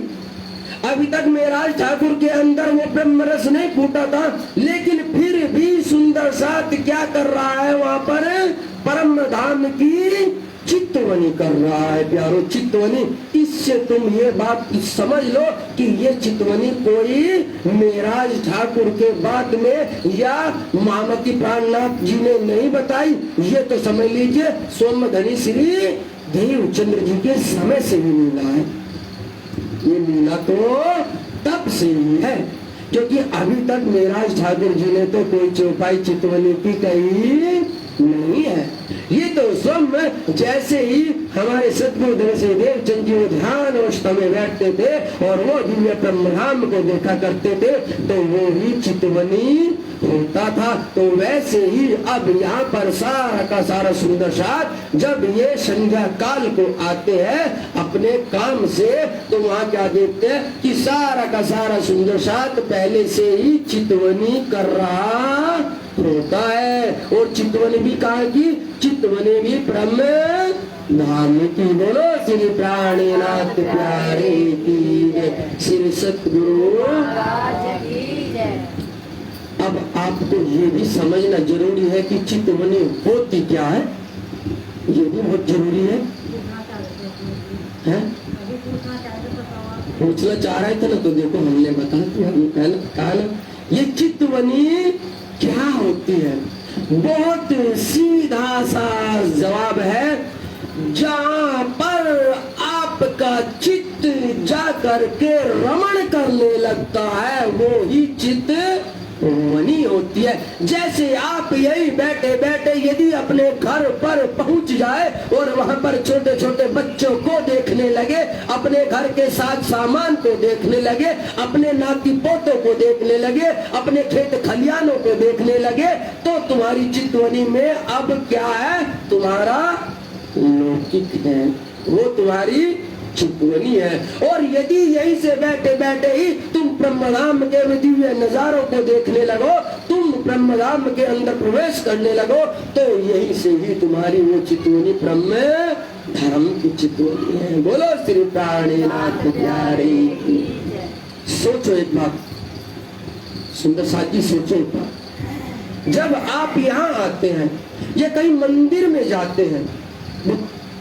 अभी तक मेराज ठाकुर के अंदर वो ब्रह्म रस नहीं फूटा था, लेकिन फिर भी सुंदर साथ क्या कर रहा है वहां पर, परम धाम की चितवनी कर रहा है। प्यारो चितवनी, इससे तुम ये बात समझ लो कि ये चितवनी कोई मेराज ठाकुर के बात में या मामती प्राणनाथ जी ने नहीं बताई, ये तो समझ लीजिए सोमधनी श्री देवचंद्र जी के समय से भी मिला है। ये लीला तो तब से ही है, क्योंकि अभी तक मेराज ठाकुर जी ने तो कोई चौपाई चितवनी की कही नहीं है। ये तो स्वयं जैसे ही हमारे सतगुरु से देवचंद जी ध्यान अवस्था में बैठते थे और वो दिव्य ब्रह्मधाम को देखा करते थे तो वो ही चितवनी होता था। तो वैसे ही अब यहाँ पर सारा का सारा सुंदर साथ जब ये संध्या काल को आते हैं अपने काम से, तो वहाँ क्या देखते हैं कि सारा का सारा सुंदर साथ पहले से ही चितवनी कर रहा होता है। और चितवनी भी कहा की, चितवनी भी ब्रह्म धाम की। बोलो श्री प्राणनाथ प्यारे की जय, श्री सतगुरु। अब आपको ये भी समझना जरूरी है कि चितवनी होती क्या है, ये भी बहुत जरूरी है। पूछना चाह रहे थे ना, तो देखो हमने बता दिया, कहा ना ये चितवनी क्या होती है। बहुत सीधा सा जवाब है, जहाँ पर आपका चित्त जा करके रमण करने लगता है वो ही चितवनी होती है। जैसे आप यही बैठे बैठे यदि अपने घर पर पहुंच जाए और वहां पर छोटे छोटे बच्चों को देखने लगे, अपने घर के साथ सामान को देखने लगे, अपने नाती पोतों को देखने लगे, अपने खेत खलियानों को देखने लगे, तो तुम्हारी चितवनी में अब क्या है, तुम्हारा लौकिक है, वो तुम्हारी चितवनी है। और यदि यहीं से बैठे बैठे ही तुम ब्रह्मधाम के दिव्य नजारों को देखने लगो, तुम ब्रह्मधाम के अंदर प्रवेश करने लगो, तो यहीं से ही तुम्हारी वो चितवनी ब्रह्म धर्म की चितवनी है। बोलो श्री प्राणनाथ प्यारे की। सोचो एक बात, सुंदर साथी सोचो एक बात, जब आप यहाँ आते हैं या कहीं मंदिर में जाते हैं,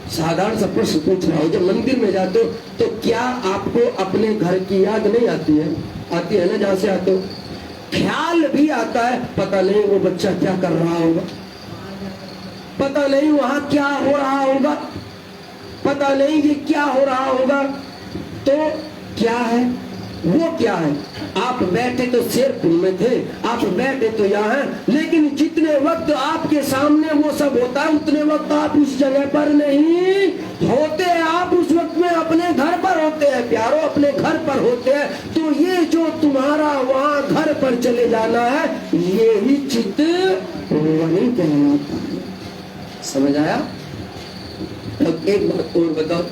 साधारण सा प्रश्न पूछ रहा हूँ, जब मंदिर में जाते हो तो क्या आपको अपने घर की याद नहीं आती है? आती है ना, जहाँ से आते हो ख्याल भी आता है, पता नहीं वो बच्चा क्या कर रहा होगा, पता नहीं वहां क्या हो रहा होगा, पता नहीं ये क्या हो रहा होगा। तो क्या है वो, क्या है, आप बैठे तो शेरपुर में थे, आप बैठे तो यहाँ हैं, लेकिन जितने वक्त आपके सामने वो सब होता है उतने वक्त आप उस जगह पर नहीं होते हैं, आप उस वक्त में अपने घर पर होते हैं प्यारो, अपने घर पर होते हैं। तो ये जो तुम्हारा वहाँ घर पर चले जाना है, ये ही चितवनी कहलाता है। समझ आया? अब एक बात और बताओ,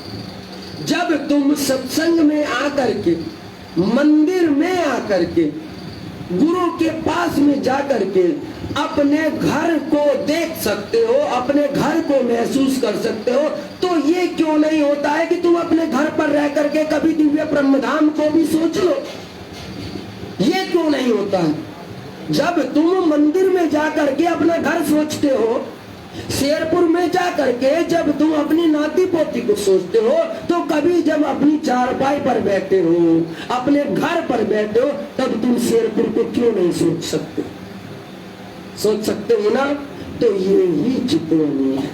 जब तुम सत्संग में आकर के, मंदिर में आकर के, गुरु के पास में जाकर के अपने घर को देख सकते हो, अपने घर को महसूस कर सकते हो, तो ये क्यों नहीं होता है कि तुम अपने घर पर रह करके कभी दिव्य ब्रह्मधाम को भी सोच लो? ये क्यों नहीं होता है? जब तुम मंदिर में जाकर के अपना घर सोचते हो, शेरपुर में जाकर के जब तुम अपनी नाती पोती को सोचते हो, तो कभी जब अपनी चारपाई पर बैठे हो, अपने घर पर बैठे हो, तब तुम शेरपुर को क्यों नहीं सोच सकते? सोच सकते हो ना? तो ये ही चितवनी है।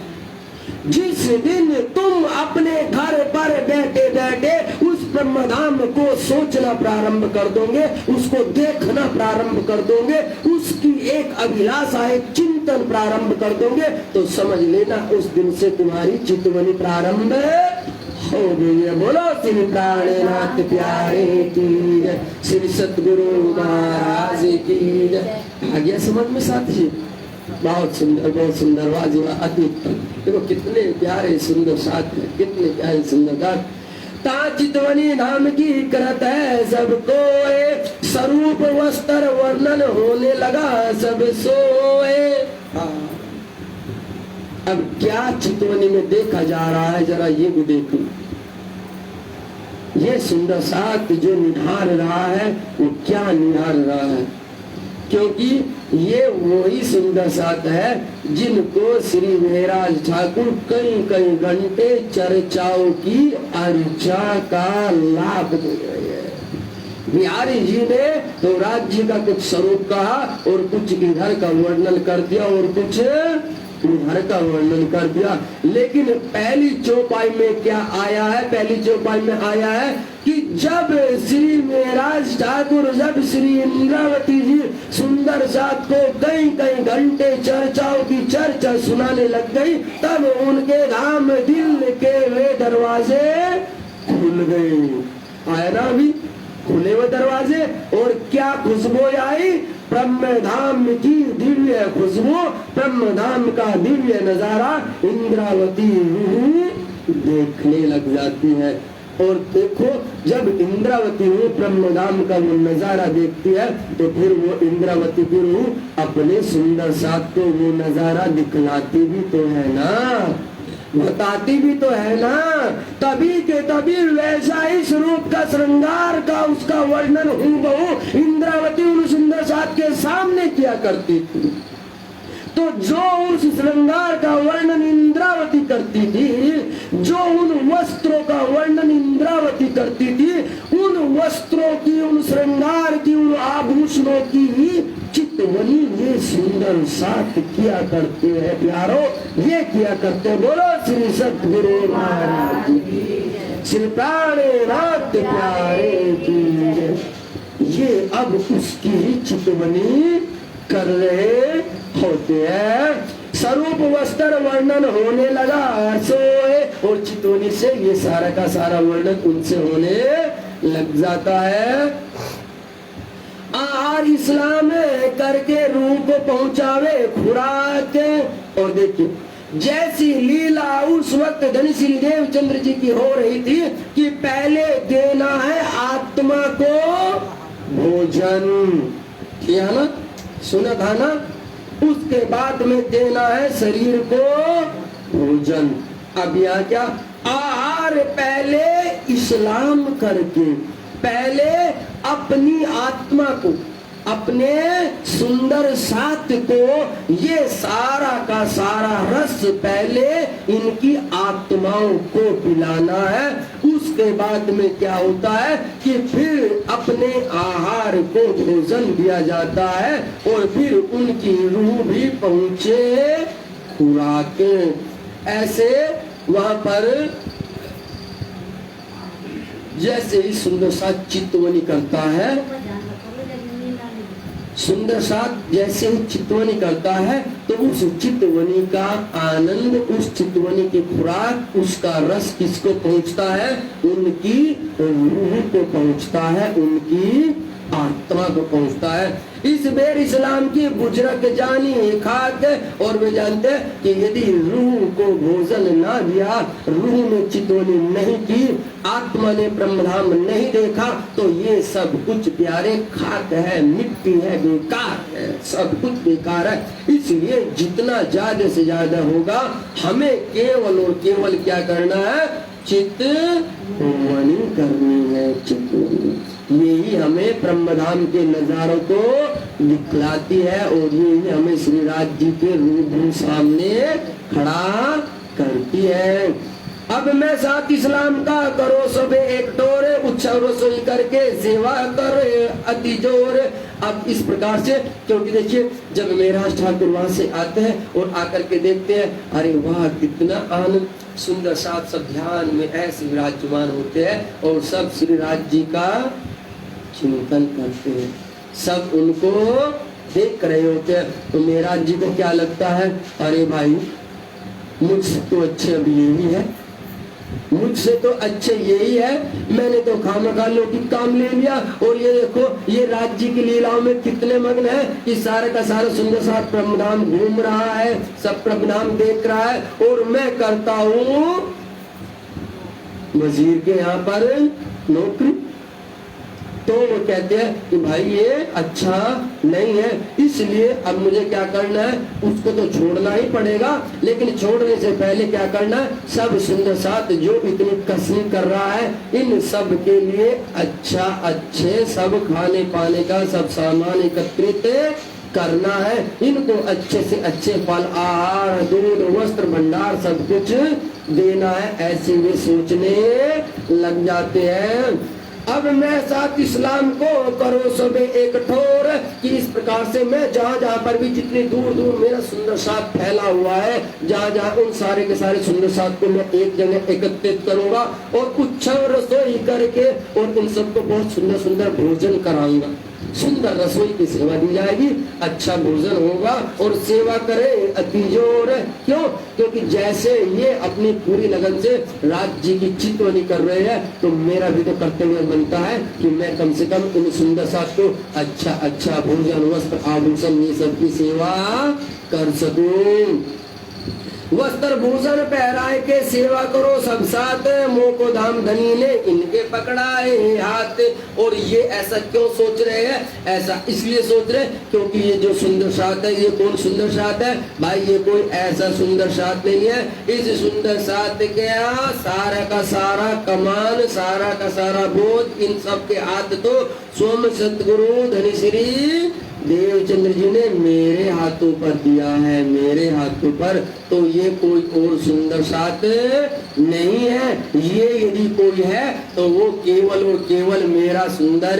जिस दिन तुम अपने घर पर बैठे बैठे उस ब्रह्मधाम को सोचना प्रारंभ कर दोगे, उसको देखना प्रारंभ कर दोगे, उसकी एक अभिलाषा, एक चिंतन प्रारंभ कर दोगे, तो समझ लेना उस दिन से तुम्हारी चितवनी प्रारंभ हो गई। बोलो श्री प्राणनाथ प्यारे की जय, श्री सतगुरु महाराज की जय। आ गया समझ में साथी? बहुत सुंदर वाजिबा अति उत्तम। देखो कितने प्यारे सुंदर साथ है, कितने प्यारे सुंदर गात। ता चितवनी नाम की करत है सबको, स्वरूप वस्त्र वर्णन होने लगा सब सोए। अब क्या चितवनी में देखा जा रहा है, जरा ये भी देखो। ये सुंदर साथ जो निहार रहा है वो क्या निहार रहा है, क्योंकि ये वही सुंदर साथ है जिनको श्री महाराज ठाकुर कई कई घंटे चर्चाओं की अर्चा का लाभ दे रहे हैं। बिहारी जी ने तो राज्य का कुछ स्वरूप कहा और कुछ इधर का वर्णन कर दिया और कुछ उधर का वर्णन कर दिया। लेकिन पहली चौपाई में क्या आया है? पहली चौपाई में आया है कि जब श्री महाराज ठाकुर, जब श्री इंद्रावती जी सुंदर साथ को कई कई घंटे चर्चाओं की चर्चा सुनाने लग गई, तब उनके धाम दिल के वे दरवाजे खुल गए। आया ना अभी? खुले हुए दरवाजे। और क्या खुशबू आई? ब्रह्म धाम की दिव्य खुशबू, ब्रह्म धाम का दिव्य नजारा इंद्रावती देखने लग जाती है। और देखो जब इंद्रावती ब्रह्म धाम का वो नजारा देखती है तो फिर वो इंद्रावती फिर अपने सुंदर साथ को वो नजारा दिखलाती भी तो है ना, बताती भी तो है ना। तभी के तभी वैसा ही स्वरूप का श्रृंगार का उसका वर्णन हूबहू इंद्रावती उन सुंदर साथ के सामने किया करती थी। तो जो उस श्रृंगार का वर्णन इंद्रावती करती थी, जो उन वस्त्रों का वर्णन इंद्रावती करती थी, उन वस्त्रों की, उन श्रृंगार की, उन आभूषणों की चितवनी ये सुंदर साथ किया करते हैं प्यारो, ये किया करते हैं। बोलो श्री सतगुरु महाराज की, श्री प्राणनाथ प्यारे की। ये अब उसकी चितवनी कर रहे होते हैं। स्वरूप वस्त्र वर्णन होने लगा सोए, और चितवनी से ये सारा का सारा वर्णन उनसे होने लग जाता है। आहार इस्लाम करके रूह को पहुंचावे खुराक। और देखिए जैसी लीला उस वक्त धनी श्री देवचंद्र जी की हो रही थी कि पहले देना है आत्मा को भोजन, किया ना, सुना था ना, उसके बाद में देना है शरीर को भोजन। अब यहाँ क्या आहार पहले इस्लाम करके, पहले अपनी आत्मा को, अपने सुंदर साथ को ये सारा का सारा रस पहले इनकी आत्माओं को पिलाना है। उसके बाद में क्या होता है कि फिर अपने आहार को भोजन दिया जाता है और फिर उनकी रूह भी पहुंचे खुराक। ऐसे वहां पर जैसे ही सुंदर साथ चितवनी करता है, सुंदर साथ जैसे ही चितवनी करता है तो उस चितवनी का आनंद, उस चितवनी की खुराक, उसका रस किसको पहुंचता है? उनकी रूह को पहुंचता है, उनकी आत्मा को पहुंचता है। इस बेर इस्लाम की बुजरक जानी खाक, और वे जानते हैं कि यदि रूह को भोजन ना दिया, रूह में चितवनी नहीं की, आत्मा ने ब्रह्मधाम नहीं देखा, तो ये सब कुछ प्यारे खाक है, मिट्टी है, बेकार है, सब कुछ बेकार है। इसलिए जितना ज्यादा से ज्यादा होगा हमें केवल और केवल क्या करना है? चितवनी करनी है। चितवनी यही हमें ब्रह्मधाम के नजारों को दिखलाती है और यही हमें श्री राज जी के रूबरू सामने खड़ा करती है। अब मैं साथ इस्लाम का करो सबे एक टोरे, उत्सव रसोई करके सेवा कर अति जोर। अब इस प्रकार से, क्योंकि देखिए जब महाराज ठाकुर वहां से आते हैं और आकर के देखते हैं, अरे वाह कितना आनंद, सुंदर साथ सब ध्यान में ऐसे विराजमान होते हैं और सब श्री राज जी का चिंतन करते हैं, सब उनको देख रहे होते हैं। तो महाराज जी को क्या लगता है? अरे भाई मुझसे तो अच्छे अभी यही है, मुझसे तो अच्छे यही है, मैंने तो खामखा लौकिक काम ले लिया। और ये देखो ये राज्य की लीलाओं में कितने मग्न है कि सारे का सारा सुंदर सा प्रभुनाम घूम रहा है, सब प्रभुनाम देख रहा है, और मैं करता हूँ वजीर के यहाँ पर नौकरी। तो वो कहते हैं कि भाई ये अच्छा नहीं है, इसलिए अब मुझे क्या करना है, उसको तो छोड़ना ही पड़ेगा। लेकिन छोड़ने से पहले क्या करना है, सब सुंदर साथ जो इतनी कसनी कर रहा है, इन सब के लिए अच्छा अच्छे सब खाने पाने का सब सामान एकत्रित करना है। इनको अच्छे से अच्छे फल, आहार, दूध, वस्त्र, भंडार सब कुछ देना है। ऐसे वे सोचने लग जाते हैं। अब मैं साथ इस्लाम को करो सबे एक ठोर, कि इस प्रकार से मैं जहाँ जहाँ पर भी जितनी दूर दूर मेरा सुंदर साथ फैला हुआ है, जहाँ जहाँ उन सारे के सारे सुंदर साथ को मैं एक जगह एकत्रित करूंगा और उत्सव रसोई करके और उन सबको बहुत सुंदर सुंदर भोजन कराऊंगा। सुंदर रसोई की सेवा दी जाएगी, अच्छा भोजन होगा और सेवा करे अति जोर। क्यों? क्योंकि जैसे ये अपनी पूरी लगन से राज्य की चितवनी कर रहे हैं, तो मेरा भी तो कर्तव्य बनता है कि मैं कम से कम इन सुंदर साथ को अच्छा अच्छा भोजन, वस्त्र, आभूषण ये सब की सेवा कर सकूं। वस्त्र भूषण पहराए के सेवा करो सब साथ, मुंह को धाम धनी ने इनके पकड़ाए हाथ। और ये ऐसा क्यों सोच रहे हैं? ऐसा इसलिए सोच रहे क्योंकि ये जो सुंदर साथ है, ये कौन सुंदर साथ है भाई? ये कोई ऐसा सुंदर साथ नहीं है। इस सुंदर साथ के सारा का सारा कमान, सारा का सारा बोझ इन सब के हाथ तो सोम सतगुरु धनी श्री देवचंद्र जी ने मेरे हाथों पर दिया है, मेरे हाथों पर। तो ये कोई और सुंदर साथ नहीं है। ये यदि कोई है तो वो केवल और केवल मेरा सुंदर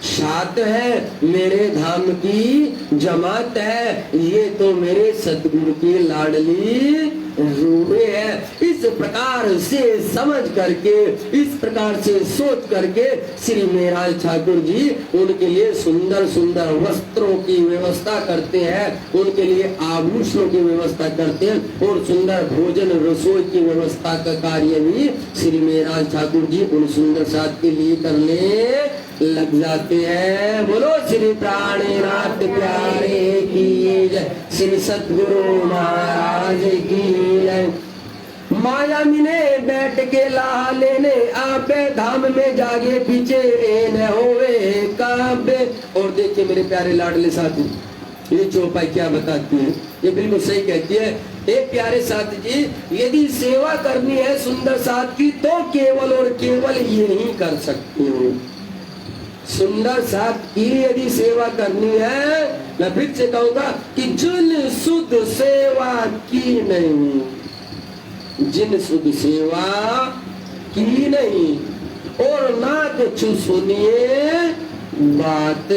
साथ है, मेरे धाम की जमात है। ये तो मेरे सतगुरु की लाडली रूबे है। इस प्रकार से समझ करके, इस प्रकार से सोच करके श्री मेहराज ठाकुर जी उनके लिए सुंदर सुंदर वस्त्रों की व्यवस्था करते हैं, उनके लिए आभूषणों की व्यवस्था करते हैं और सुंदर भोजन रसोई की व्यवस्था का कार्य भी श्री मेहराज ठाकुर जी उन सुंदर साथ के लिए करने लग जाते हैं। बोलो श्री प्राणनाथ प्यारे की जय, श्री सतगुरु महाराज की जय। माया मिने बैठ के ला लेने आपे, धाम में जागे पीछे न होवे काबे। और देखिए मेरे प्यारे लाडले साथी, ये चौपाई क्या बताती है? ये बिल्कुल सही कहती है। एक प्यारे साथी जी, यदि सेवा करनी है सुंदर साथ की तो केवल और केवल ये ही कर सकती हो। सुंदर साथ की यदि सेवा करनी है, मैं फिर से कहूंगा कि जिन शुद्ध सेवा की नहीं, जिन शुद्ध सेवा की नहीं और ना कुछ सुनिए बात,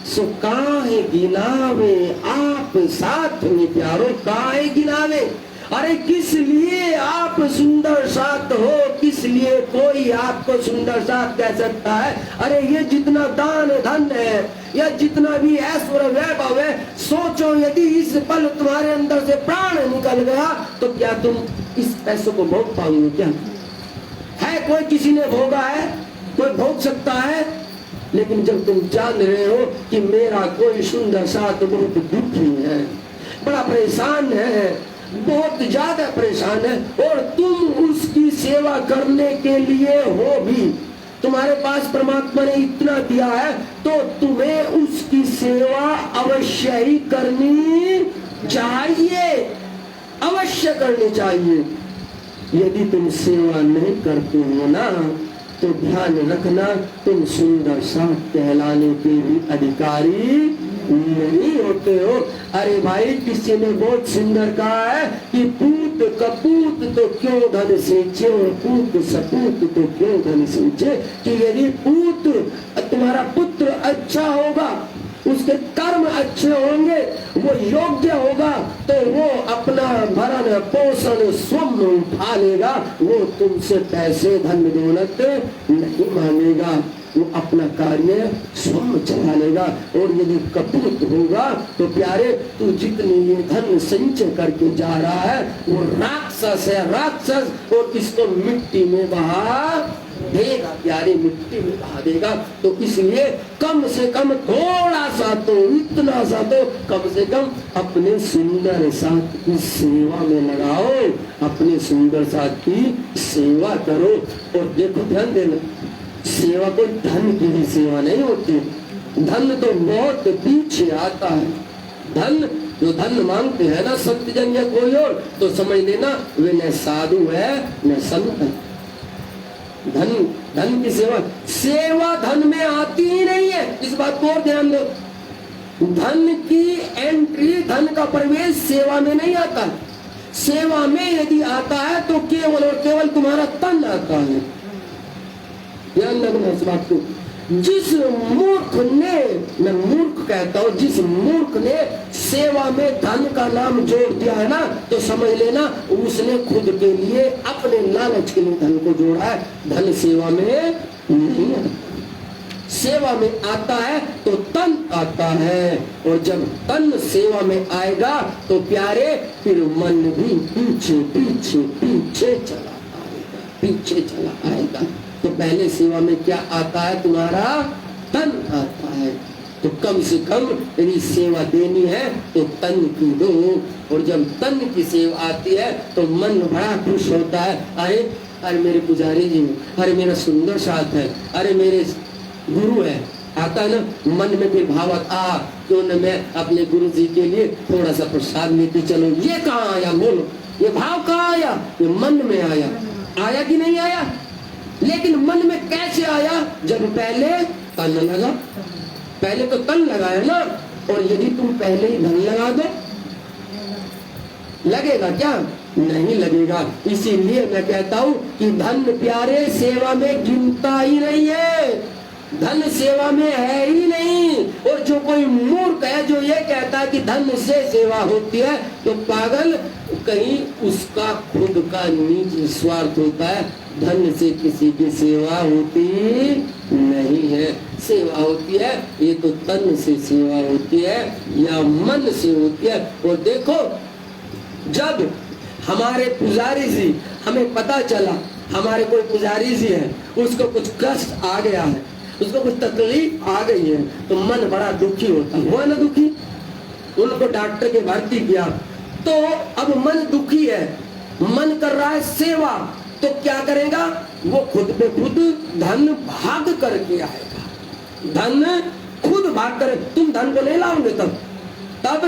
सो काहे गिनावे आप साथ में प्यारो, काहे गिनावे। अरे किस लिए आप सुंदर साथ हो? किस लिए कोई आपको सुंदर साथ कह सकता है? अरे ये जितना दान धन है या जितना भी ऐश्वर्य वैभव है, सोचो यदि इस पल तुम्हारे अंदर से प्राण निकल गया तो क्या तुम इस पैसों को भोग पाओगे? क्या है? कोई किसी ने भोगा है? कोई भोग सकता है? लेकिन जब तुम जान रहे हो कि मेरा कोई सुंदर साथ बहुत दुखी है, बड़ा परेशान है, बहुत ज्यादा परेशान है, और तुम उसकी सेवा करने के लिए हो भी, तुम्हारे पास परमात्मा ने इतना दिया है तो तुम्हें उसकी सेवा अवश्य ही करनी चाहिए, अवश्य करनी चाहिए। यदि तुम सेवा नहीं करते हो ना, तो ध्यान रखना तुम सुंदर साथ कहलाने के भी अधिकारी नहीं होते हो। अरे भाई, किसी ने बहुत सुंदर कहा है कि पूत कपूत तो क्यों धन सींचे, पूत सपूत तो क्यों धन सींचे। कि यदि पूत तुम्हारा पुत्र अच्छा होगा, उसके कर्म अच्छे होंगे, वो योग्य होगा, तो वो अपना भरण पोषण स्वयं उठा लेगा, वो तुमसे पैसे धन दौलत नहीं मांगेगा। वो अपना कार्य स्वयं चला लेगा। और यदि कपूत होगा तो प्यारे तू जितनी ये धन संचय करके जा रहा है वो राक्षस है, राक्षस, और इसको मिट्टी में बहा देगा प्यारे, मिट्टी में बहा देगा। तो इसलिए कम से कम थोड़ा सा तो, इतना सा तो कम से कम अपने सुंदर साथ की सेवा में लगाओ, अपने सुंदर साथ की सेवा करो। और देखो ध्यान देना, सेवा कोई धन की भी सेवा नहीं होती, धन तो बहुत पीछे आता है। धन जो धन मांगते हैं ना संत जन या कोई और, तो समझ लेना वे न साधु है न संत है। धन की सेवा धन में आती ही नहीं है, इस बात को और ध्यान दो। धन की एंट्री, धन का प्रवेश सेवा में नहीं आता। सेवा में यदि आता है तो केवल और केवल तुम्हारा तन आता है। ध्यान रखना इस बात को। जिस मूर्ख ने, मैं मूर्ख कहता हूं, जिस मूर्ख ने सेवा में धन का नाम जोड़ दिया है ना, तो समझ लेना उसने खुद के लिए, अपने लालच के लिए धन को जोड़ा है। धन सेवा में नहीं है, सेवा में आता है तो तन आता है। और जब तन सेवा में आएगा तो प्यारे फिर मन भी पीछे पीछे पीछे चला आएगा, पीछे चला आएगा। तो पहले सेवा में क्या आता है, तुम्हारा तन आता है। तो कम से कम यदि सेवा देनी है तो तन की दो। और जब तन की सेवा आती है तो मन बड़ा खुश होता है। अरे मेरे पुजारी जी, अरे मेरा सुंदर साथ है, अरे मेरे गुरु है, आता है ना मन में फिर भाव आता, क्यों न मैं अपने गुरु जी के लिए थोड़ा सा प्रसाद लेती चलो। ये कहाँ आया, बोलो, ये भाव कहाँ आया, ये मन में आया, आया कि नहीं आया? लेकिन मन में कैसे आया, जब पहले तन लगा। पहले तो तन लगाया ना, और यदि तुम पहले ही धन लगा दो, लगेगा क्या? नहीं लगेगा। इसीलिए मैं कहता हूं कि धन प्यारे सेवा में गिनता ही नहीं है, धन सेवा में है ही नहीं। और जो कोई मूर्ख है जो ये कहता है कि धन से सेवा होती है, तो पागल, कहीं उसका खुद का निजी स्वार्थ होता है। धन से किसी की सेवा होती नहीं है। सेवा होती है ये तो तन से सेवा होती है या मन से होती है। और देखो, जब हमारे पुजारी जी, हमें पता चला हमारे कोई पुजारी जी है, उसको कुछ कष्ट आ गया है, उसको कुछ तकलीफ आ गई है, तो मन बड़ा दुखी होता है। हुआ ना दुखी? उनको डॉक्टर के भर्ती किया, तो अब मन दुखी है, मन कर रहा है सेवा, तो क्या करेगा वो? खुद पे खुद धन भाग करके आएगा। धन खुद भाग कर, तुम धन को नहीं लाओगे तब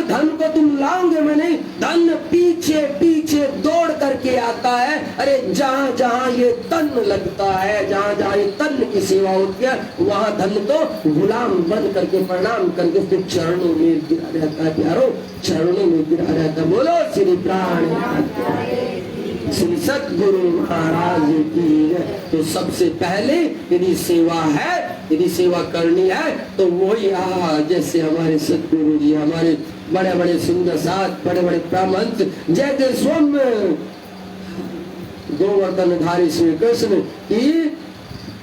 धन को तुम लाओगे में नहीं। धन पीछे पीछे दौड़ करके आता है। अरे जहां जहां ये तन लगता है, जहां जहां ये तन की सेवा होती है, वहां धन तो गुलाम बन करके प्रणाम करके फिर चरणों में गिरा रहता है। प्यारो, चरणों में गिरा रहता है। बोलो श्री प्राण श्री सतगुरु महाराज की। तो सबसे पहले यदि सेवा है, यदि सेवा करनी है, तो वही जैसे हमारे सतगुरु जी, हमारे बड़े बड़े सुंदर साथ, बड़े बड़े ब्राह्मण, जैसे स्वयं गोवर्धनधारी श्री कृष्ण की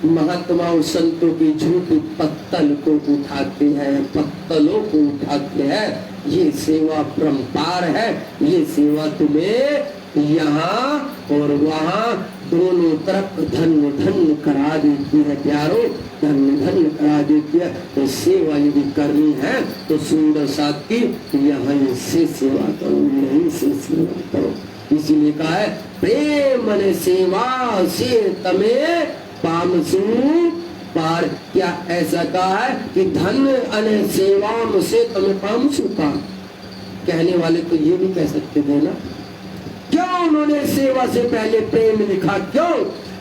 महात्माओं संतों की झूठी पत्तल को उठाते हैं, पत्तलों को उठाते हैं। ये सेवा परंपार है। ये सेवा तुम्हें यहाँ और वहाँ दोनों तरफ धन धन करा देती है प्यारो, धन धन करा देती है। तो सेवा यदि करनी है तो सुंदर साथ की यहाँ से सेवा करो, यहीं से सेवा करो। इसीलिए कहा है प्रेम ने सेवा से तमे पामसु पार। क्या ऐसा कहा है कि धन अने सेवा से तमे पामसु पार? कहने वाले तो ये भी कह सकते थे ना, क्यों उन्होंने सेवा से पहले प्रेम लिखा? क्यों?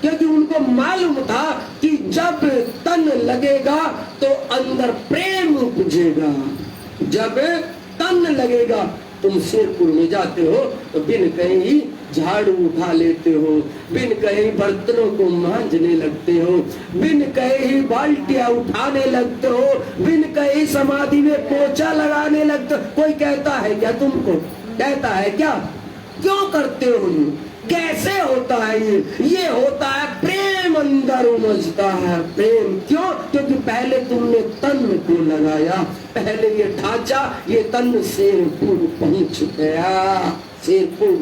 क्योंकि उनको मालूम था कि जब तन लगेगा तो अंदर प्रेम उपजेगा। जब तन लगेगा, तुम सिरपुर में जाते हो तो बिन कहीं झाड़ू उठा लेते हो, बिन कहीं बर्तनों को मांजने लगते हो, बिन कहीं बाल्टियां उठाने लगते हो, बिन कहीं समाधि में पोछा लगाने लगते हो। कोई कहता है क्या तुमको? कहता है क्या? क्यों करते हो ये? कैसे होता है ये होता है प्रेम, अंदर उमजता है प्रेम। क्यों? क्योंकि पहले तुमने तन को लगाया, पहले ये ढांचा, ये तन शेरपुर पहुंच गया, शेरपुर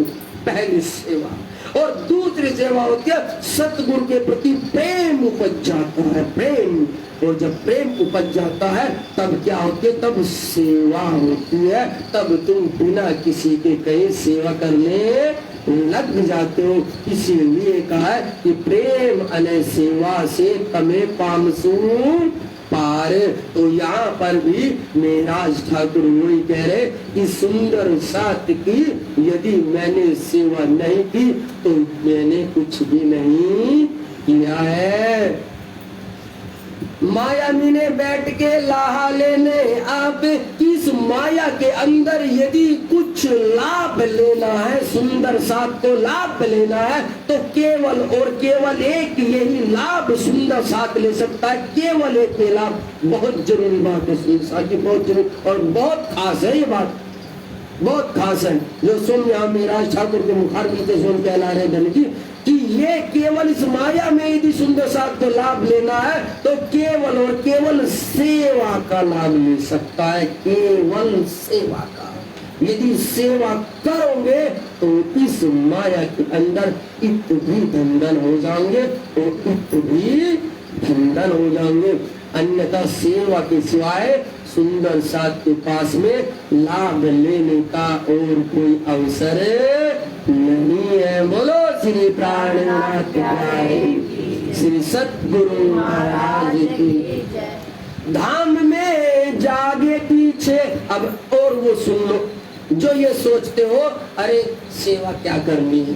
पहली सेवा। और दूसरी सेवा होती है सतगुरु के प्रति प्रेम उपज जाता है, प्रेम। और जब प्रेम उपज जाता है तब क्या होती है? तब सेवा होती है, तब तुम बिना किसी के कहे सेवा करने लग जाते हो। इसीलिए कहा है कि प्रेम अने सेवा से तमे पामसू पार। तो यहाँ पर भी मेराज ठाकुर वही कह रहे कि सुंदर साथ की यदि मैंने सेवा नहीं की तो मैंने कुछ भी नहीं किया है। माया मीने बैठ के लाहा लेने, आप इस माया के अंदर यदि कुछ लाभ लेना है, सुंदर साथ को लाभ लेना है, तो केवल और केवल एक यही लाभ सुंदर साथ ले सकता है, केवल एक ये लाभ। बहुत जरूरी बात है सुंदर साथ की, बहुत जरूरी और बहुत खास है ये बात, बहुत खास है। जो सुन यहाँ मेराज ठाकुर के मुखार मिलते सुन कहला रहे धन जी कि ये केवल इस माया में यदि सुंदर साथ को लाभ लेना है तो केवल और केवल सेवा का लाभ ले सकता है, केवल सेवा का। यदि सेवा करोगे तो इस माया के अंदर इत भी धन हो जाएंगे और इत भी धन हो जाएंगे। अन्यथा सेवा के सिवाय सुंदर साथ के पास में लाभ लेने का और कोई अवसर नहीं है। बोलो श्री प्राणनाथ प्यारे श्री सतगुरु महाराज की। धाम में जागे पीछे। अब और वो सुन लो जो ये सोचते हो अरे सेवा क्या करनी है,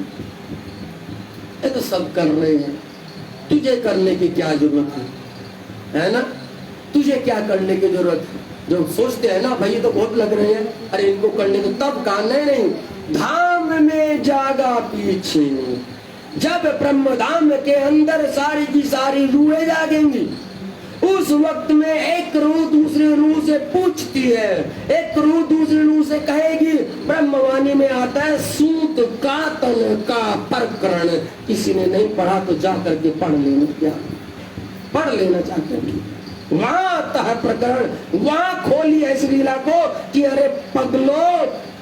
ये तो सब कर रहे हैं, तुझे करने की क्या जरूरत है ना? तुझे क्या करने की जरूरत है? जो सोचते हैं ना भाई ये तो बहुत लग रहे हैं, अरे इनको करने को तब कहा नहीं। धाम में जागा पीछे, जब ब्रह्म धाम के अंदर सारी की सारी रूहें जागेंगी उस वक्त में एक रूह दूसरी रूह से पूछती है, एक रूह दूसरी रूह से कहेगी। ब्रह्मवाणी में आता है सूत कातल का प्रकरण, किसी ने नहीं पढ़ा तो जा करके पढ़ लेना, क्या पढ़ लेना चाहते हैं। वहां आता है प्रकरण, वहां खोली है इस लीला को कि अरे पगलो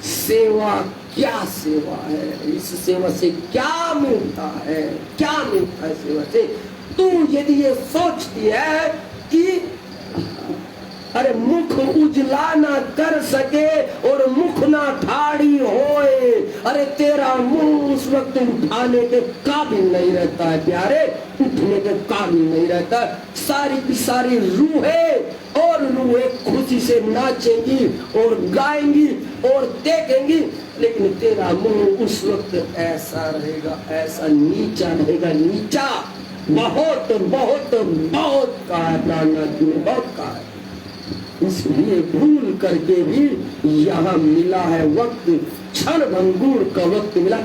सेवा क्या सेवा है, इस सेवा से क्या मिलता है, क्या मिलता है सेवा से। तू यदि ये सोचती है कि अरे मुख उजला ना कर सके और मुख ना ठाड़ी होए, अरे तेरा मुंह उस वक्त उठाने के काबिल नहीं रहता है प्यारे, उठने के काबिल नहीं रहता। सारी की सारी रूहें और रूहें खुशी से नाचेंगी और गाएंगी और देखेंगी, लेकिन तेरा मुंह उस वक्त ऐसा रहेगा, ऐसा नीचा रहेगा, नीचा। बहुत बहुत बहुत कहा है प्राणनाथ जी ने, बहुत कहा है। इसलिए भूल करके भी यहाँ मिला है वक्त, क्षण भंगुर का वक्त मिला।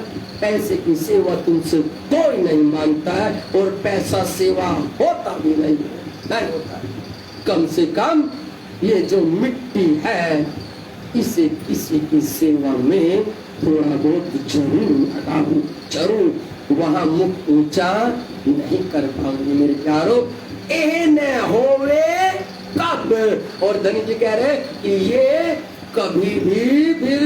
पैसे की सेवा तुमसे कोई नहीं मांगता है और पैसा सेवा होता भी नहीं होता है। कम से कम ये जो मिट्टी है इसे किसी की सेवा में थोड़ा बहुत जरूर लगाओ, जरूर। वहां मुख ऊंचा नहीं कर पाओगे मेरे प्यारो, ए न होवे कब। और धनी जी कह रहे कि ये कभी भी फिर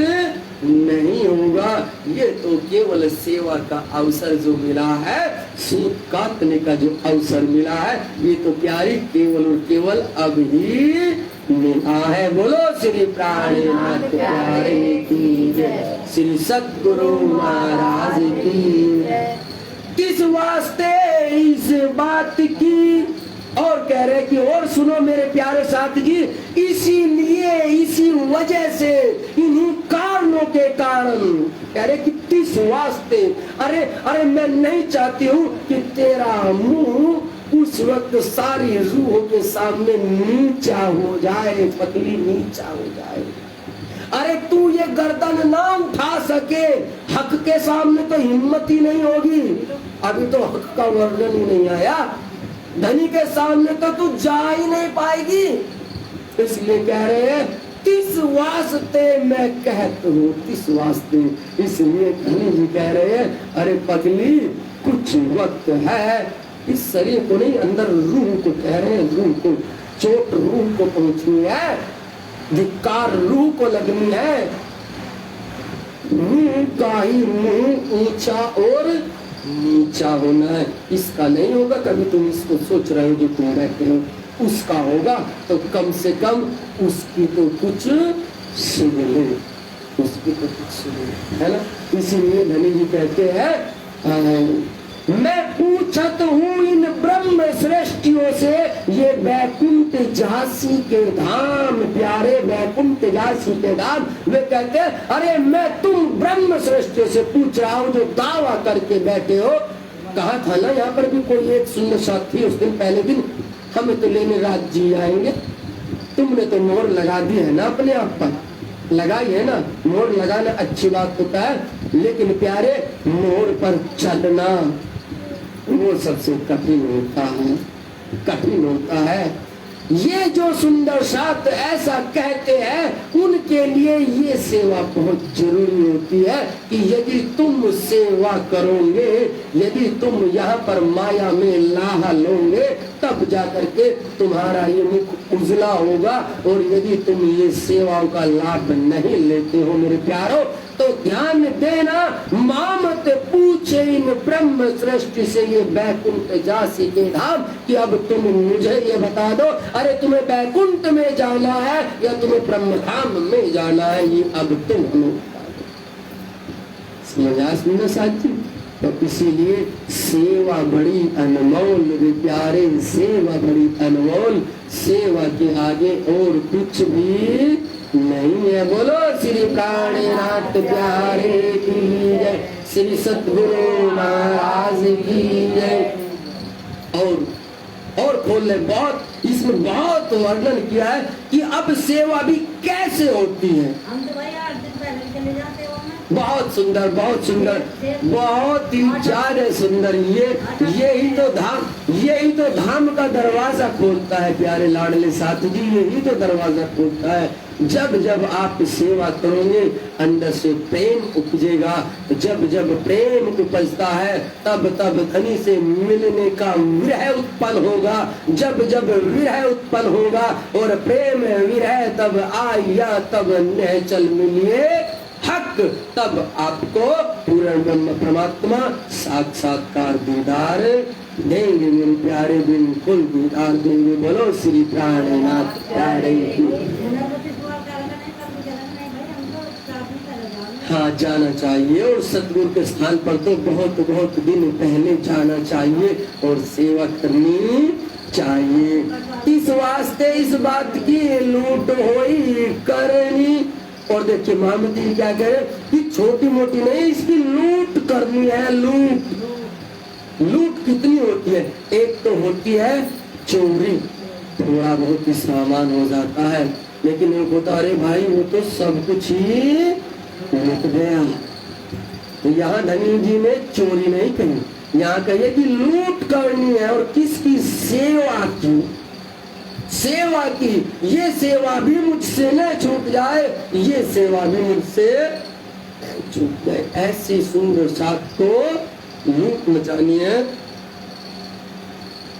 नहीं होगा। ये तो केवल सेवा का अवसर जो मिला है, सूत काटने का जो अवसर मिला है, ये तो प्यारी केवल और केवल अब ही मिला है। बोलो श्री प्राणनाथ प्यारे की जय, श्री सतगुरु महाराज की। किस वास्ते इस बात की और कह रहे कि और सुनो मेरे प्यारे साथी जी, इसीलिए इसी वजह से इन्हीं कारणों के कारण कह रहे कि किस वास्ते, अरे मैं नहीं चाहती हूँ कि तेरा मुंह उस वक्त सारी रूहों के सामने नीचा हो जाए, पतली नीचा हो जाए। अरे तू ये गर्दन ना उठा सके, हक के सामने तो हिम्मत ही नहीं होगी। अभी तो हक का वर्णन ही नहीं आया, धनी के सामने तो तू जा ही नहीं पाएगी। इसलिए कह रहे हैं तिस वास्ते मैं कहत हूँ, तिस वास्ते। इसलिए धनी जी कह रहे हैं, अरे पगली कुछ वक्त है, इस शरीर को नहीं, अंदर रूह को कह रहे हैं, रूह को चोट रूह को पहुंचनी है, धिक्कार रूह को लगनी है। रूह का ही मुंह ऊंचा और नीचा होना है, इसका नहीं होगा। कभी तुम इसको सोच रहे हो जो तुम रहते हो, उसका होगा तो कम से कम उसकी तो कुछ सुन ले, उसकी तो कुछ सुन ले, है ना। इसीलिए धनी जी कहते हैं, मैं पूछत हूँ इन ब्रह्म श्रेष्ठियों से, ये वैकुंठ झांसी के धाम, प्यारे वैकुंठ झांसी के धाम। वे कहते हैं, अरे मैं तुम ब्रह्म श्रेष्ठियों से पूछ रहा हूँ जो दावा करके बैठे हो। कहा था ना यहाँ पर भी कोई एक सुंदर साथी उस दिन, पहले दिन, हमें तो लेने रात जी आएंगे। तुमने तो मोहर लगा दी है ना अपने आप पर, लगाई है ना। मोहर लगाना अच्छी बात होता है, लेकिन प्यारे मोहर पर चलना वो सबसे कठिन होता है, कठिन होता है। ये जो सुंदर साथ ऐसा कहते हैं, उनके लिए ये सेवा बहुत जरूरी होती है कि यदि तुम सेवा करोगे, यदि तुम यहाँ पर माया में लाहा लोगे, तब जाकर के तुम्हारा ये मुख उजला होगा। और यदि तुम ये सेवाओं का लाभ नहीं लेते हो मेरे प्यारो, तो ध्यान देना, मामत पूछे इन ब्रह्म सृष्टि से ये बैकुंठ झांसी के धाम, कि अब तुम मुझे ये बता दो, अरे तुम्हें बैकुंठ में जाना है या तुम्हें ब्रह्मधाम में जाना है, ये अब तुम हमें समझा साथी। तो इसीलिए सेवा बड़ी अनमोल, रे प्यारे सेवा बड़ी अनमोल, सेवा के आगे और कुछ भी नहीं है। बोलो श्री प्राणनाथ प्यारे की जय, श्री सतगुरु महाराज की जय। और खोल ले, बहुत इसमें बहुत वर्णन किया है कि अब सेवा भी कैसे होती है। बहुत सुंदर, बहुत सुंदर, बहुत ही ज्यादा सुंदर। यही तो धाम का दरवाजा खोलता है प्यारे लाडले साथी जी, यही तो दरवाजा खोलता है। जब जब आप सेवा करोगे अंदर से प्रेम उपजेगा, जब जब प्रेम उपजता है तब तब धनी से मिलने का विरह उत्पन्न होगा, जब जब विरह उत्पन्न होगा और प्रेम विरह तब आया तब न चल मिलिए हक, तब आपको पूर्ण ब्रह्म परमात्मा साक्षात्कार दीदार देंगे मेरे प्यारे, बिल्कुल दीदार देंगे। बोलो श्री प्राणनाथ प्यारे की। हाँ, जाना चाहिए और सतगुरु के स्थान पर तो बहुत बहुत दिन पहले जाना चाहिए और सेवा करनी चाहिए। इस वास्ते इस बात की लूट होई करनी। और देखिए महामती क्या कह रहे कि छोटी मोटी नहीं, इसकी लूट करनी है। लूट कितनी होती है? एक तो होती है चोरी, थोड़ा बहुत ही सामान हो जाता है, लेकिन एक होता अरे भाई वो तो सब कुछ ही लूट गया। तो यहाँ धनी जी ने चोरी नहीं कही, यहाँ कहिए कि लूट करनी है। और किसकी? सेवा की, सेवा की। ये सेवा भी मुझसे न छूट जाए, ये सेवा भी मुझसे छूट जाए। ऐसी सुंदर साथ को लूट मचानी है।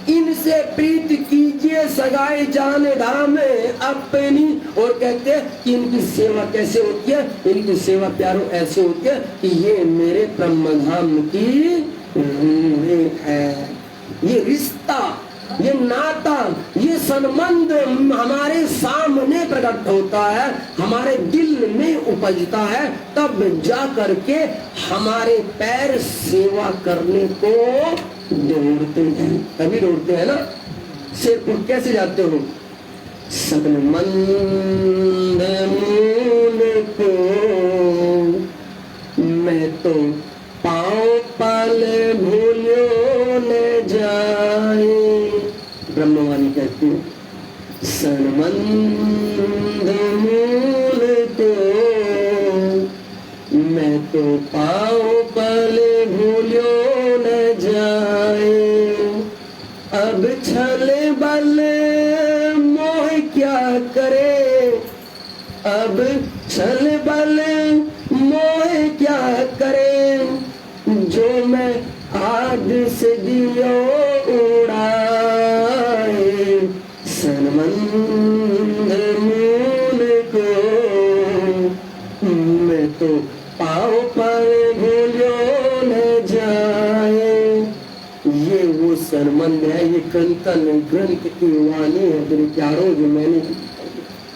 इनसे प्रीत कीजिए सगाई जाने धाम अपनी। और कहते हैं कि इनकी सेवा कैसे होती है? इनकी सेवा प्यारो ऐसे होती है कि ये मेरे ब्रह्मधाम की रूह है। ये रिश्ता, ये नाता, ये संबंध हमारे सामने प्रकट होता है, हमारे दिल में उपजता है, तब जा करके हमारे पैर सेवा करने को दौड़ते हैं। तभी दौड़ते हैं ना। शेरपुर कैसे जाते हो? सगल मंद मूल को मैं तो पाँव पाल भूलियो न जाए। ब्रह्मवाणी कहती है सनमंद मूल को मैं तो पाँव पाल भूलियो न जाए। अब छल बल मोह क्या करे, अब छल बल मोह क्या करे, जो मैं आग से दियो उड़ाए, सनमंद मूल को मैं तो पाँव पर भूलो न जाए। ये वो सनमंद है, ये कंतन ग्रंथ की वाणी है मेरे प्यारों, जो मैंने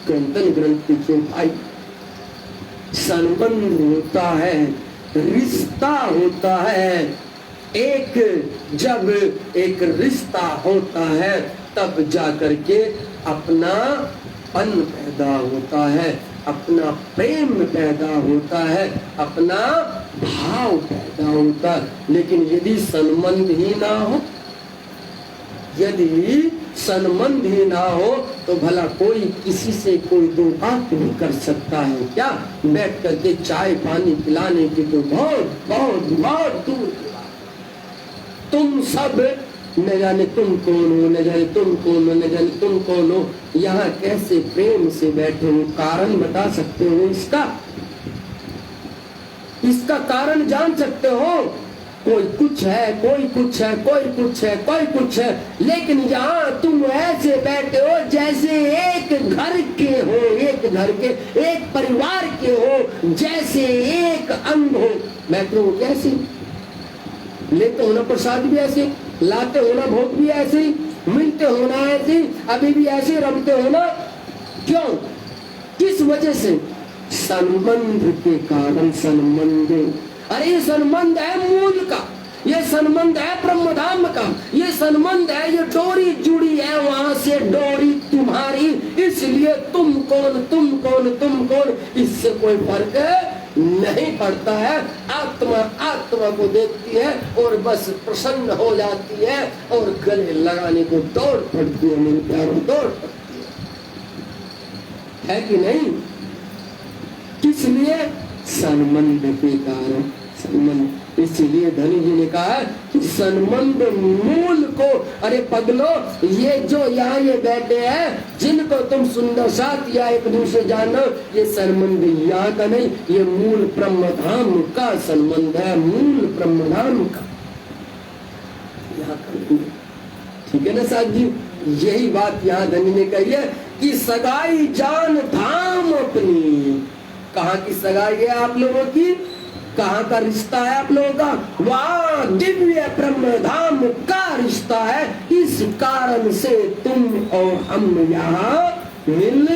कंतन ग्रंथ की चौपाई। सनबंध होता है, रिश्ता होता है, एक जब एक रिश्ता होता है तब जाकर के अपना पन पैदा होता है, अपना प्रेम पैदा होता है, अपना भाव पैदा होता है। लेकिन यदि संबंध ही ना हो, यदि संबंध ही ना हो तो भला कोई किसी से कोई दो बात नहीं कर सकता है क्या? बैठ करके चाय पानी पिलाने की तो बहुत बहुत बहुत दूर की बात। तुम सब न जाने तुम कौन हो, न जाने तुम कौन हो, न जाने तुम कौन हो, यहाँ कैसे प्रेम से बैठे हो। कारण बता सकते हो इसका? इसका कारण जान सकते हो? कोई कुछ है, कोई कुछ है, कोई कुछ है, कोई कुछ है, लेकिन यहाँ तुम ऐसे बैठे हो जैसे एक घर के हो, एक घर के, एक परिवार के हो, जैसे एक अंग हो। बैठे हो कैसे? लेते हो ना प्रसाद भी ऐसे, लाते हो ना भोग भी ऐसे, मिलते हो ना ऐसे, अभी भी ऐसे रमते हो ना। क्यों? किस वजह से? संबंध के कारण। संबंध, अरे ये संबंध है मूल का, ये संबंध है ब्रह्मधाम का, ये संबंध है, ये डोरी जुड़ी है वहां से, डोरी तुम्हारी। इसलिए तुम कौन, तुम कौन, तुम कौन, इससे कोई फर्क नहीं पड़ता है। आत्मा आत्मा को देखती है और बस प्रसन्न हो जाती है और गले लगाने को दौड़ पड़ती है, मेरे प्यारों, दौड़ पड़ती है कि नहीं? किस लिए? संबंध के कारण। संबंध, इसीलिए धनी जी ने कहा कि संबंध मूल को, अरे पगलो, ये जो यहाँ ये बैठे हैं जिनको तुम सुंदर साथ या एक दूसरे जानो, ये संबंध यहाँ का नहीं, ये मूल ब्रह्मधाम का संबंध है, मूल ब्रह्मधाम का, यहाँ का नहीं। ठीक है ना साथ जी? यही बात यहाँ धनी ने कही है कि सगाई जान धाम अपनी। कहाँ की सगाई है आप लोगों की? कहाँ का रिश्ता है आप लोगों का? वहाँ दिव्य ब्रह्मधाम का रिश्ता है। इस कारण से तुम और हम यहाँ मिल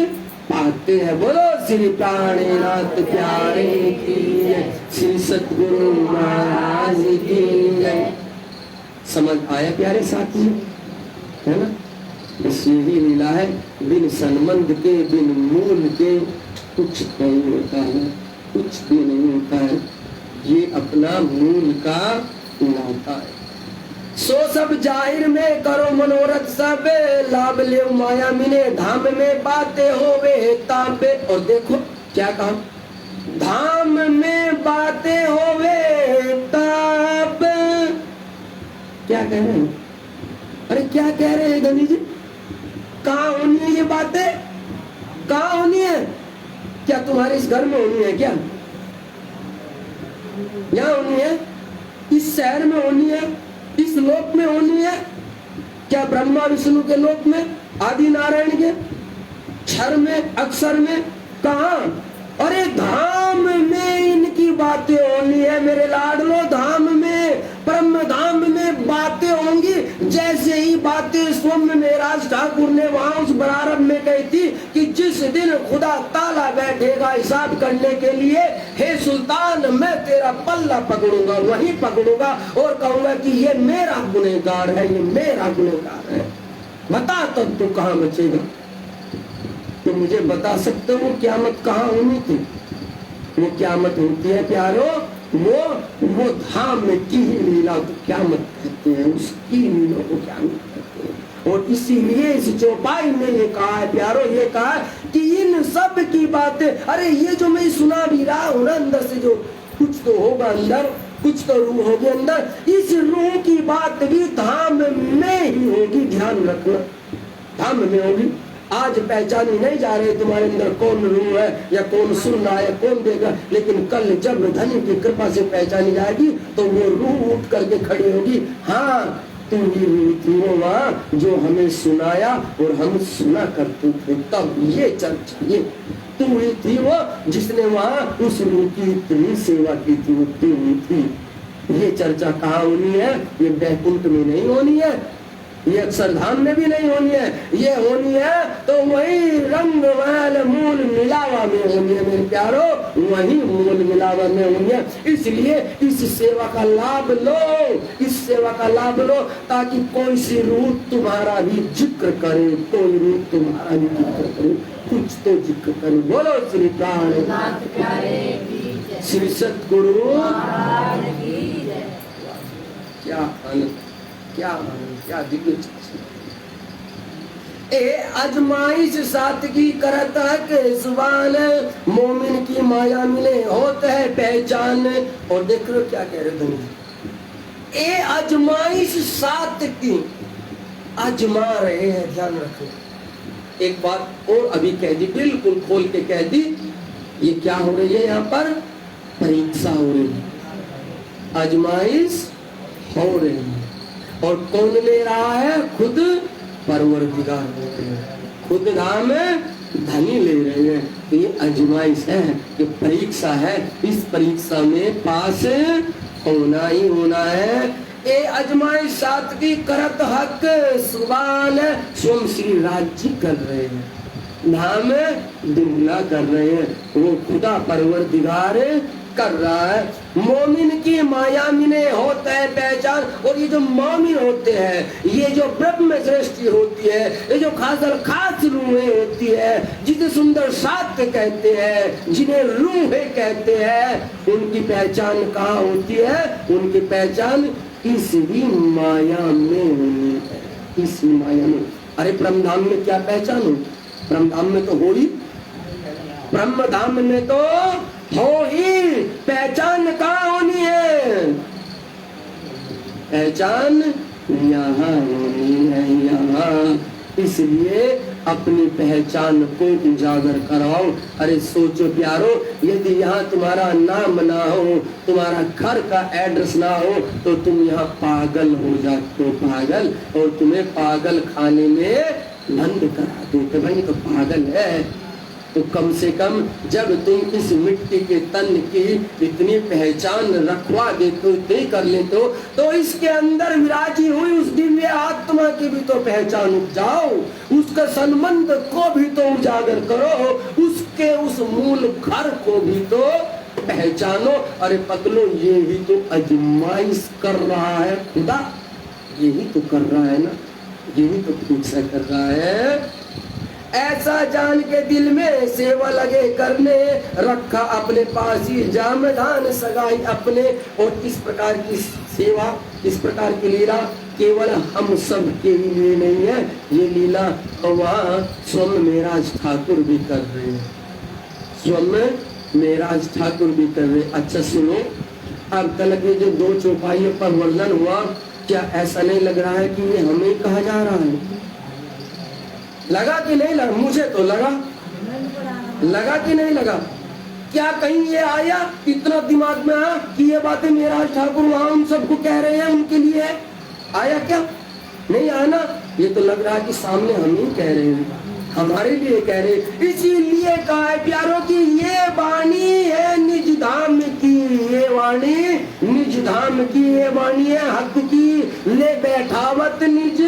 पाते हैं। बोलो श्री प्राणनाथ प्यारे की जय, श्री सतगुरु महाराज की जय। समझ आया प्यारे साथी? है ना? बस यही लीला है, बिन संबंध के, बिन मूल के कुछ नहीं होता है, कुछ भी नहीं होता है। ये अपना मूल का नाता है। सो सब जाहिर में करो मनोरथ सब, लाभ ले माया मिने धाम में बातें होवे तापे। और देखो क्या कहा, धाम में बातें होवे ताप। क्या कह रहे हैं? अरे क्या कह रहे हैं धनी जी? कहाँ होनी है ये बातें? कहाँ होनी है? क्या तुम्हारे इस घर में होनी है क्या? यहाँ होनी है? इस शहर में होनी है? इस लोक में होनी है क्या? ब्रह्मा विष्णु के लोक में, आदि नारायण के क्षर में, अक्षर में? कहाँ? अरे धाम में इनकी बातें होनी है मेरे लाडलो। धाम में, ब्रह्म धाम में बातें होंगी। जैसे ही बातें स्वामी मेराज ठाकुर ने वहां उस बरारब में कही थी कि जिस दिन खुदा ताला बैठेगा हिसाब करने के लिए, हे सुल्तान मैं तेरा पल्ला पकड़ूंगा, वहीं पकड़ूंगा और कहूंगा कि ये मेरा गुनहगार है, ये मेरा गुनहगार है। बता तब तो कहाँ बचेगा? तो मुझे बता सकते हो क़यामत कहाँ होनी थी? वो क़यामत होती है प्यारो, वो धाम की ही लीला को क़यामत कहते हैं, उसकी लीला को क़यामत कहते हैं। और इसीलिए इस चौपाई में ये कहा है प्यारो, ये कहा कि इन सब की बातें, अरे ये जो मैं सुना भी रहा हूँ ना, अंदर से जो कुछ तो होगा अंदर, कुछ तो रूह होगी अंदर, इस रूह की बात भी धाम में ही होगी। ध्यान रखना, धाम में होगी। आज पहचानी नहीं जा रहे तुम्हारे अंदर कौन रूह है या कौन सुन रहा है, कौन देगा, लेकिन कल जब धनी की कृपा से पहचानी जाएगी तो वो रूह उठ करके खड़ी होगी। हाँ, तू ही रूह थी वो वहाँ जो हमें सुनाया और हम सुना करते थे। तब ये चर्चा, ये तू ही थी वो जिसने वहाँ उस रूह की इतनी सेवा की थी, वो तू ही थी। ये चर्चा कहाँ होनी है? ये बैकुंठ में नहीं होनी है, ये अक्षरधाम में भी नहीं होनी है, ये होनी है तो वही रंग महल मूल मिलावा में होनी है मेरे प्यारो, वही मूल मिलावा में होनी है। इसलिए इस सेवा का लाभ लो, इस सेवा का लाभ लो, ताकि कोई सी रूह तुम्हारा भी जिक्र करे, कोई रूह तुम्हारा भी जिक्र करे, कुछ तो जिक्र करे। बोलो श्री प्राण श्री सतगुरु, क्या आनंद, क्या आनंद, क्या दिव्य चीज। ए अजमाइश सादगी करत है के सुबान, मोमिन की माया मिले होता है पहचान। और देख लो क्या कह रहे धनी, ए अजमाइश सादगी, आजमा रहे हैं, ध्यान रखो। एक बात और अभी कह दी, बिल्कुल खोल के कह दी, ये क्या हो रही है यहाँ पर? परीक्षा हो रही है, आजमाइश हो रही है। और कौन ले रहा है? खुद परवरदिगार ले रहे हैं, खुद धाम धनी ले रहे हैं। तो ये आजमाइश है, ये परीक्षा है, इस परीक्षा में पास होना ही होना है। ए अजमाइश सादगी करत हक सुबान, स्वयं श्री राज्य कर रहे हैं, धाम दुगना कर रहे हैं, वो खुदा परवरदिगार कर रहा है। मोमिन की माया मिने होता है पहचान। और ये जो मोमिन होते हैं, ये जो ब्रह्म दृष्टि होती है, ये जो खास रूहें होती है, जिसे सुंदर सात्य कहते हैं, जिन्हें रूहें कहते हैं, उनकी पहचान कहाँ होती है? उनकी पहचान इसी माया में होनी है, इसी माया में। अरे ब्रह्मधाम में क्या पहचान हो? ब्रह्मधाम में तो हो ही, ब्रह्मधाम में तो हो ही, पहचान कहाँ होनी है? पहचान यहाँ होनी है, यहाँ। इसलिए अपनी पहचान को उजागर कराओ। अरे सोचो प्यारो, यदि यहाँ तुम्हारा नाम ना हो, तुम्हारा घर का एड्रेस ना हो, तो तुम यहाँ पागल हो जाते हो, पागल। और तुम्हें पागल खाने में बंद करा देते, भाई तो पागल है। तो कम से कम जब तुम इस मिट्टी के तन की इतनी पहचान रखवा देते हो, कर लेते हो, तो इसके अंदर विराजी हुई उस दिव्य आत्मा की भी तो पहचान उपजाओ, उसका संबंध को भी तो उजागर करो, उसके उस मूल घर को भी तो पहचानो। अरे पतलो, ये ही तो अजमाइश कर रहा है खुदा, यही तो कर रहा है ना, यही तो पूछा कर रहा है। ऐसा जान के दिल में सेवा लगे करने, रखा अपने पास ही जामदान सगाई अपने। और इस प्रकार की सेवा, इस प्रकार की लीला केवल हम सब के लिए नहीं है, ये लीला वहाँ स्वयं मेराज ठाकुर भी कर रहे हैं, स्वयं मेराज ठाकुर भी कर रहे हैं। अच्छा सुनो, अब तक ये जो दो चौपाइयों पर वर्णन हुआ, क्या ऐसा नहीं लग रहा है कि ये हमें कहा जा रहा है? लगा कि नहीं लगा? मुझे तो लगा कि नहीं लगा? क्या कहीं ये आया, इतना दिमाग में आया कि ये बातें मेराज ठाकुर वहां हम सबको कह रहे हैं, उनके लिए है? आया क्या? नहीं आया ना? ये तो लग रहा है कि सामने हम ही कह रहे हैं, हमारे लिए कह रहे। इसीलिए कहा है प्यारों की, ये वाणी है निज धाम की, ये वाणी निज धाम की, ये वाणी है हक की, ले बैठावत निज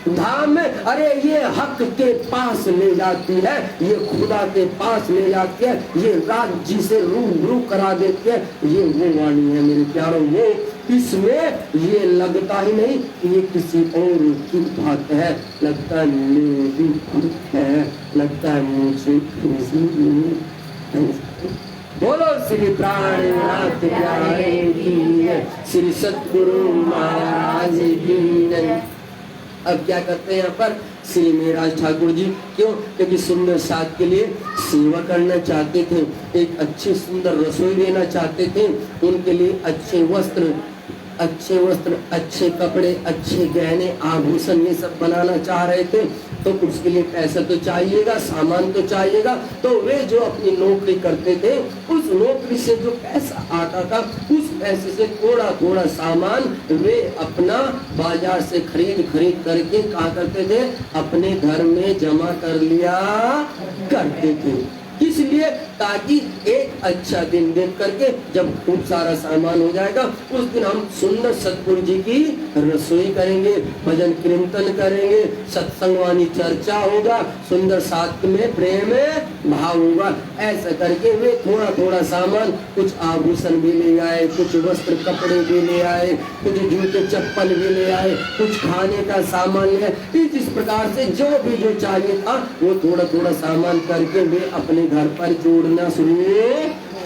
धाम। अरे ये हक के पास ले जाती है, ये खुदा के पास ले जाती है, ये राज्य से रूबरू करा देती है। ये वो वाणी है मेरे प्यारों, वो इसमें ये लगता ही नहीं कि ये किसी और की बात है, लगता मेरी बात है, लगता है मुझे। बोलो श्री प्राणनाथ प्यारे की, श्री सतगुरु महाराज की। अब क्या करते हैं यहाँ पर श्री मेराज ठाकुर जी? क्यों? क्योंकि सुंदर साथ के लिए सेवा करना चाहते थे, एक अच्छी सुंदर रसोई देना चाहते थे, उनके लिए अच्छे वस्त्र, अच्छे वस्त्र, अच्छे कपड़े, अच्छे गहने, आभूषण ये सब बनाना चाह रहे थे, तो उसके लिए पैसा तो चाहिएगा, सामान तो चाहिएगा। तो वे जो अपनी नौकरी करते थे, उस नौकरी से जो पैसा आता था, उस पैसे से थोड़ा थोड़ा सामान वे अपना बाजार से खरीद करके क्या करते थे, अपने घर में जमा कर लिया करते थे। इसलिए ताकि एक अच्छा दिन देख करके जब खूब सारा सामान हो जाएगा, उस दिन हम सुंदर सतगुरु जी की रसोई करेंगे, भजन कीर्तन करेंगे, सत्संगवानी चर्चा होगा, सुंदर साथ में प्रेम भाव होगा। ऐसा करके वे थोड़ा थोड़ा सामान, कुछ आभूषण भी ले आए, कुछ वस्त्र कपड़े भी ले आए, कुछ जूते चप्पल भी ले आए, कुछ खाने का सामान ले आए। इस प्रकार से जो भी जो चाहिए था वो थोड़ा थोड़ा सामान करके वे अपने घर पर जोड़ना शुरू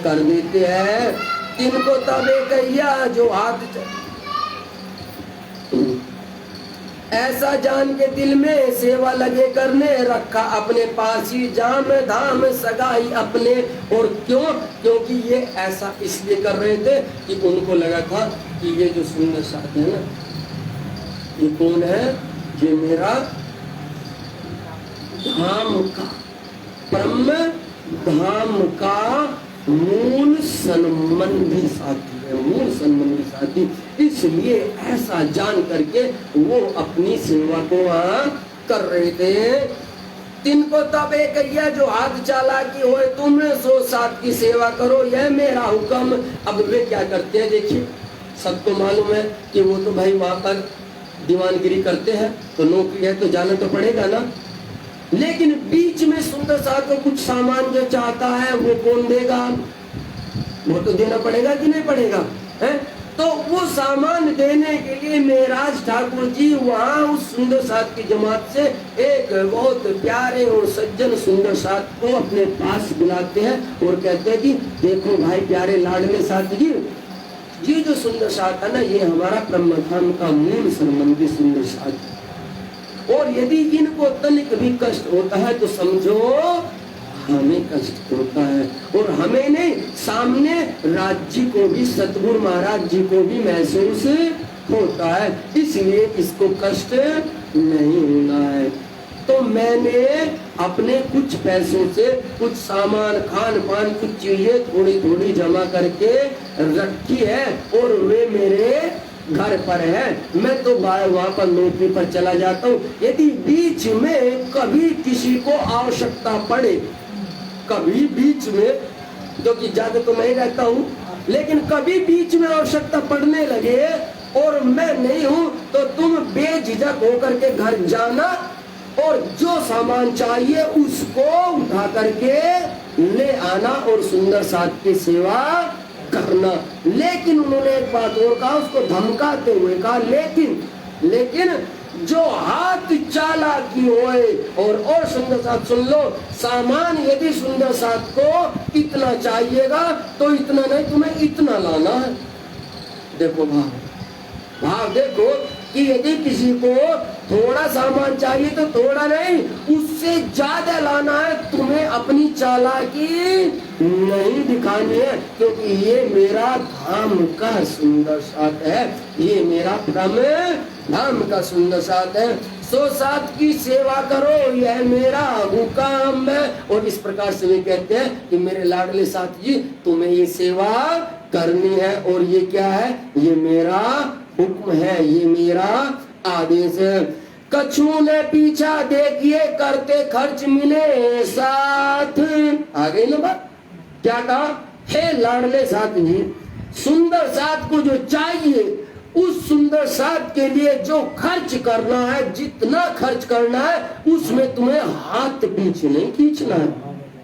कर देते हैं। इनको तब कहिया जो हाथ ऐसा जान के दिल में सेवा लगे करने, रखा अपने पास ही जाम धाम सगाई अपने। और क्यों? क्योंकि ये ऐसा इसलिए कर रहे थे कि उनको लगा था कि ये जो सुंदर साथ है ना, ये कौन है? ये मेरा धाम का, ब्रह्म धाम का मूल संबंधी साथी है, मूल संबंधी साथी। इसलिए ऐसा जान करके वो अपनी सेवा को कर रहे थे। तिनको तब एक कहिया जो हाथ चालाकी होए, तुम सो साथ की सेवा करो, यह मेरा हुक्म। अब वे क्या करते हैं, देखिए सबको मालूम है कि वो तो भाई वहां पर दीवानगिरी करते हैं, तो नौकरी है तो जाना तो पड़ेगा ना। लेकिन बीच में सुंदर साथ को कुछ सामान जो चाहता है वो कौन देगा? वो तो देना पड़ेगा कि नहीं पड़ेगा है? तो वो सामान देने के लिए मेहराज ठाकुर जी वहाँ उस सुंदर साथ की जमात से एक बहुत प्यारे और सज्जन सुंदर साथ को अपने पास बुलाते हैं और कहते हैं कि देखो भाई प्यारे लाडले साथ जी, ये जो सुंदर साथ है ना, ये हमारा ब्रह्मधाम का मूल संबंधी सुंदर साथ, और यदि इनको तनिक भी कष्ट होता है तो समझो हमें कष्ट होता है। और हमें नहीं, सामने राज्य को भी, सतगुरु महाराज जी को भी महसूस होता है, इसलिए इसको कष्ट नहीं होना है। तो मैंने अपने कुछ पैसों से कुछ सामान, खान पान, कुछ चीजें थोड़ी थोड़ी जमा करके रखी है और वे मेरे घर पर है। मैं तो वहाँ पर नौकरी पर चला जाता हूँ। यदि बीच में कभी किसी को आवश्यकता पड़े, कभी बीच में, क्योंकि ज्यादा तो मैं ही रहता हूँ, लेकिन कभी बीच में आवश्यकता पड़ने लगे और मैं नहीं हूँ, तो तुम बेझिझक होकर के घर जाना और जो सामान चाहिए उसको उठा करके ले आना और सुंदर साथ की सेवा करना। लेकिन उन्होंने एक बात और कहा, उसको धमकाते हुए कहा, लेकिन जो हाथ चालाकी होए। और सुंदर साथ सुन लो, सामान यदि सुंदर साथ को इतना चाहिएगा तो इतना नहीं, तुम्हें इतना लाना है। देखो भाव देखो कि यदि किसी को थोड़ा सामान चाहिए तो थोड़ा नहीं, उससे ज्यादा लाना है। तुम्हें अपनी चालाकी नहीं दिखानी है, क्योंकि ये मेरा धाम का सुंदर साथ है, ये मेरा धाम का सुंदर साथ है। सो साथ की सेवा करो, यह मेरा हुक्म है। और इस प्रकार से वे कहते हैं कि मेरे लाडले साथ जी, तुम्हें ये सेवा करनी है और ये क्या है? ये मेरा हुक्म है, ये मेरा आदेश है। कछु ने पीछा देखिए, करते खर्च मिले साथ। आ गई ना बात? क्या कहा? हे लाडले साथ जी, सुंदर साथ को जो चाहिए, उस सुंदर साथ के लिए जो खर्च करना है, जितना खर्च करना है, उसमें तुम्हें हाथ पीछे नहीं खींचना है,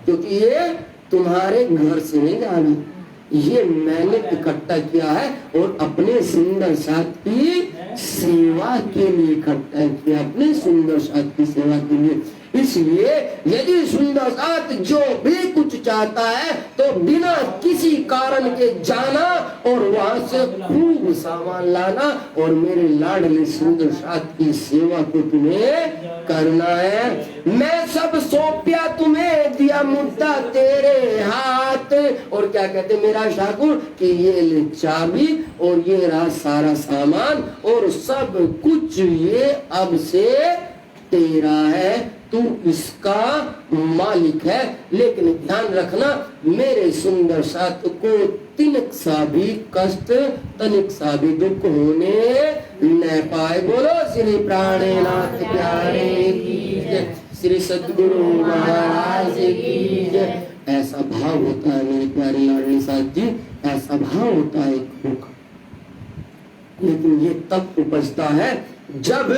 क्योंकि ये तुम्हारे घर से नहीं जाना, ये मैंने इकट्ठा किया है और अपने सुंदर साथ की सेवा के लिए इकट्ठा किया, अपने सुंदर साथ की सेवा के लिए। इसलिए यदि सुंदर साथ जो भी कुछ चाहता है तो बिना किसी कारण के जाना और वहां से खूब सामान लाना और मेरे लाडले सुंदर साथ की सेवा को तुम्हें करना है। मैं सब सौंपया तुम्हें, दिया मुद्दा तेरे हाथ। और क्या कहते मेरा ठाकुर कि ये ले चाबी और ये रहा सारा सामान और सब कुछ ये अब से तेरा है, तू इसका मालिक है। लेकिन ध्यान रखना मेरे सुंदर साथ को तिनक सा भी कष्ट तनिक सा भी दुख होने न पाए। बोलो श्री प्राणनाथ प्यारे की जय, श्री सद्गुरु महाराज की जय। ऐसा भाव होता है मेरे प्यारे लाडले साथ जी, ऐसा भाव होता है एक, लेकिन ये तब उपजता है जब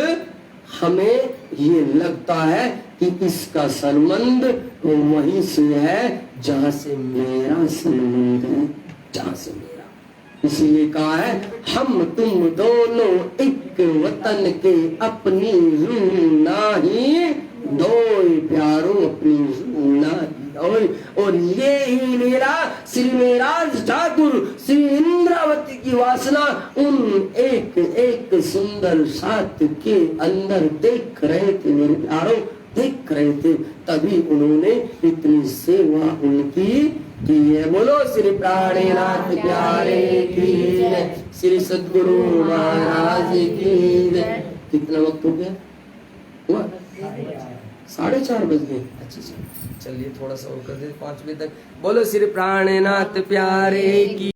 हमें ये लगता है कि इसका संबंध वहीं से है जहां से मेरा संबंध है, जहां से मेरा। इसलिए कहा है हम तुम दोनों एक वतन के, अपनी रूह नाही, दो प्यारों अपनी रूह नाही। और ये ही मेरा श्री मेराज ठाकुर श्री इंद्रावती की वासना उन एक एक सुंदर साथ के अंदर देख रहे थे मेरे प्यारों, देख रहे थे, तभी उन्होंने इतनी सेवा उनकी की है। बोलो श्री प्राणनाथ प्यारे की जय, श्री सद्गुरु महाराज की जय। कितना वक्त हो गया? हुआ 4:30 बज गए। अच्छा चलिए थोड़ा सा और कर दे 5 बजे तक। बोलो श्री प्राणनाथ प्यारे की।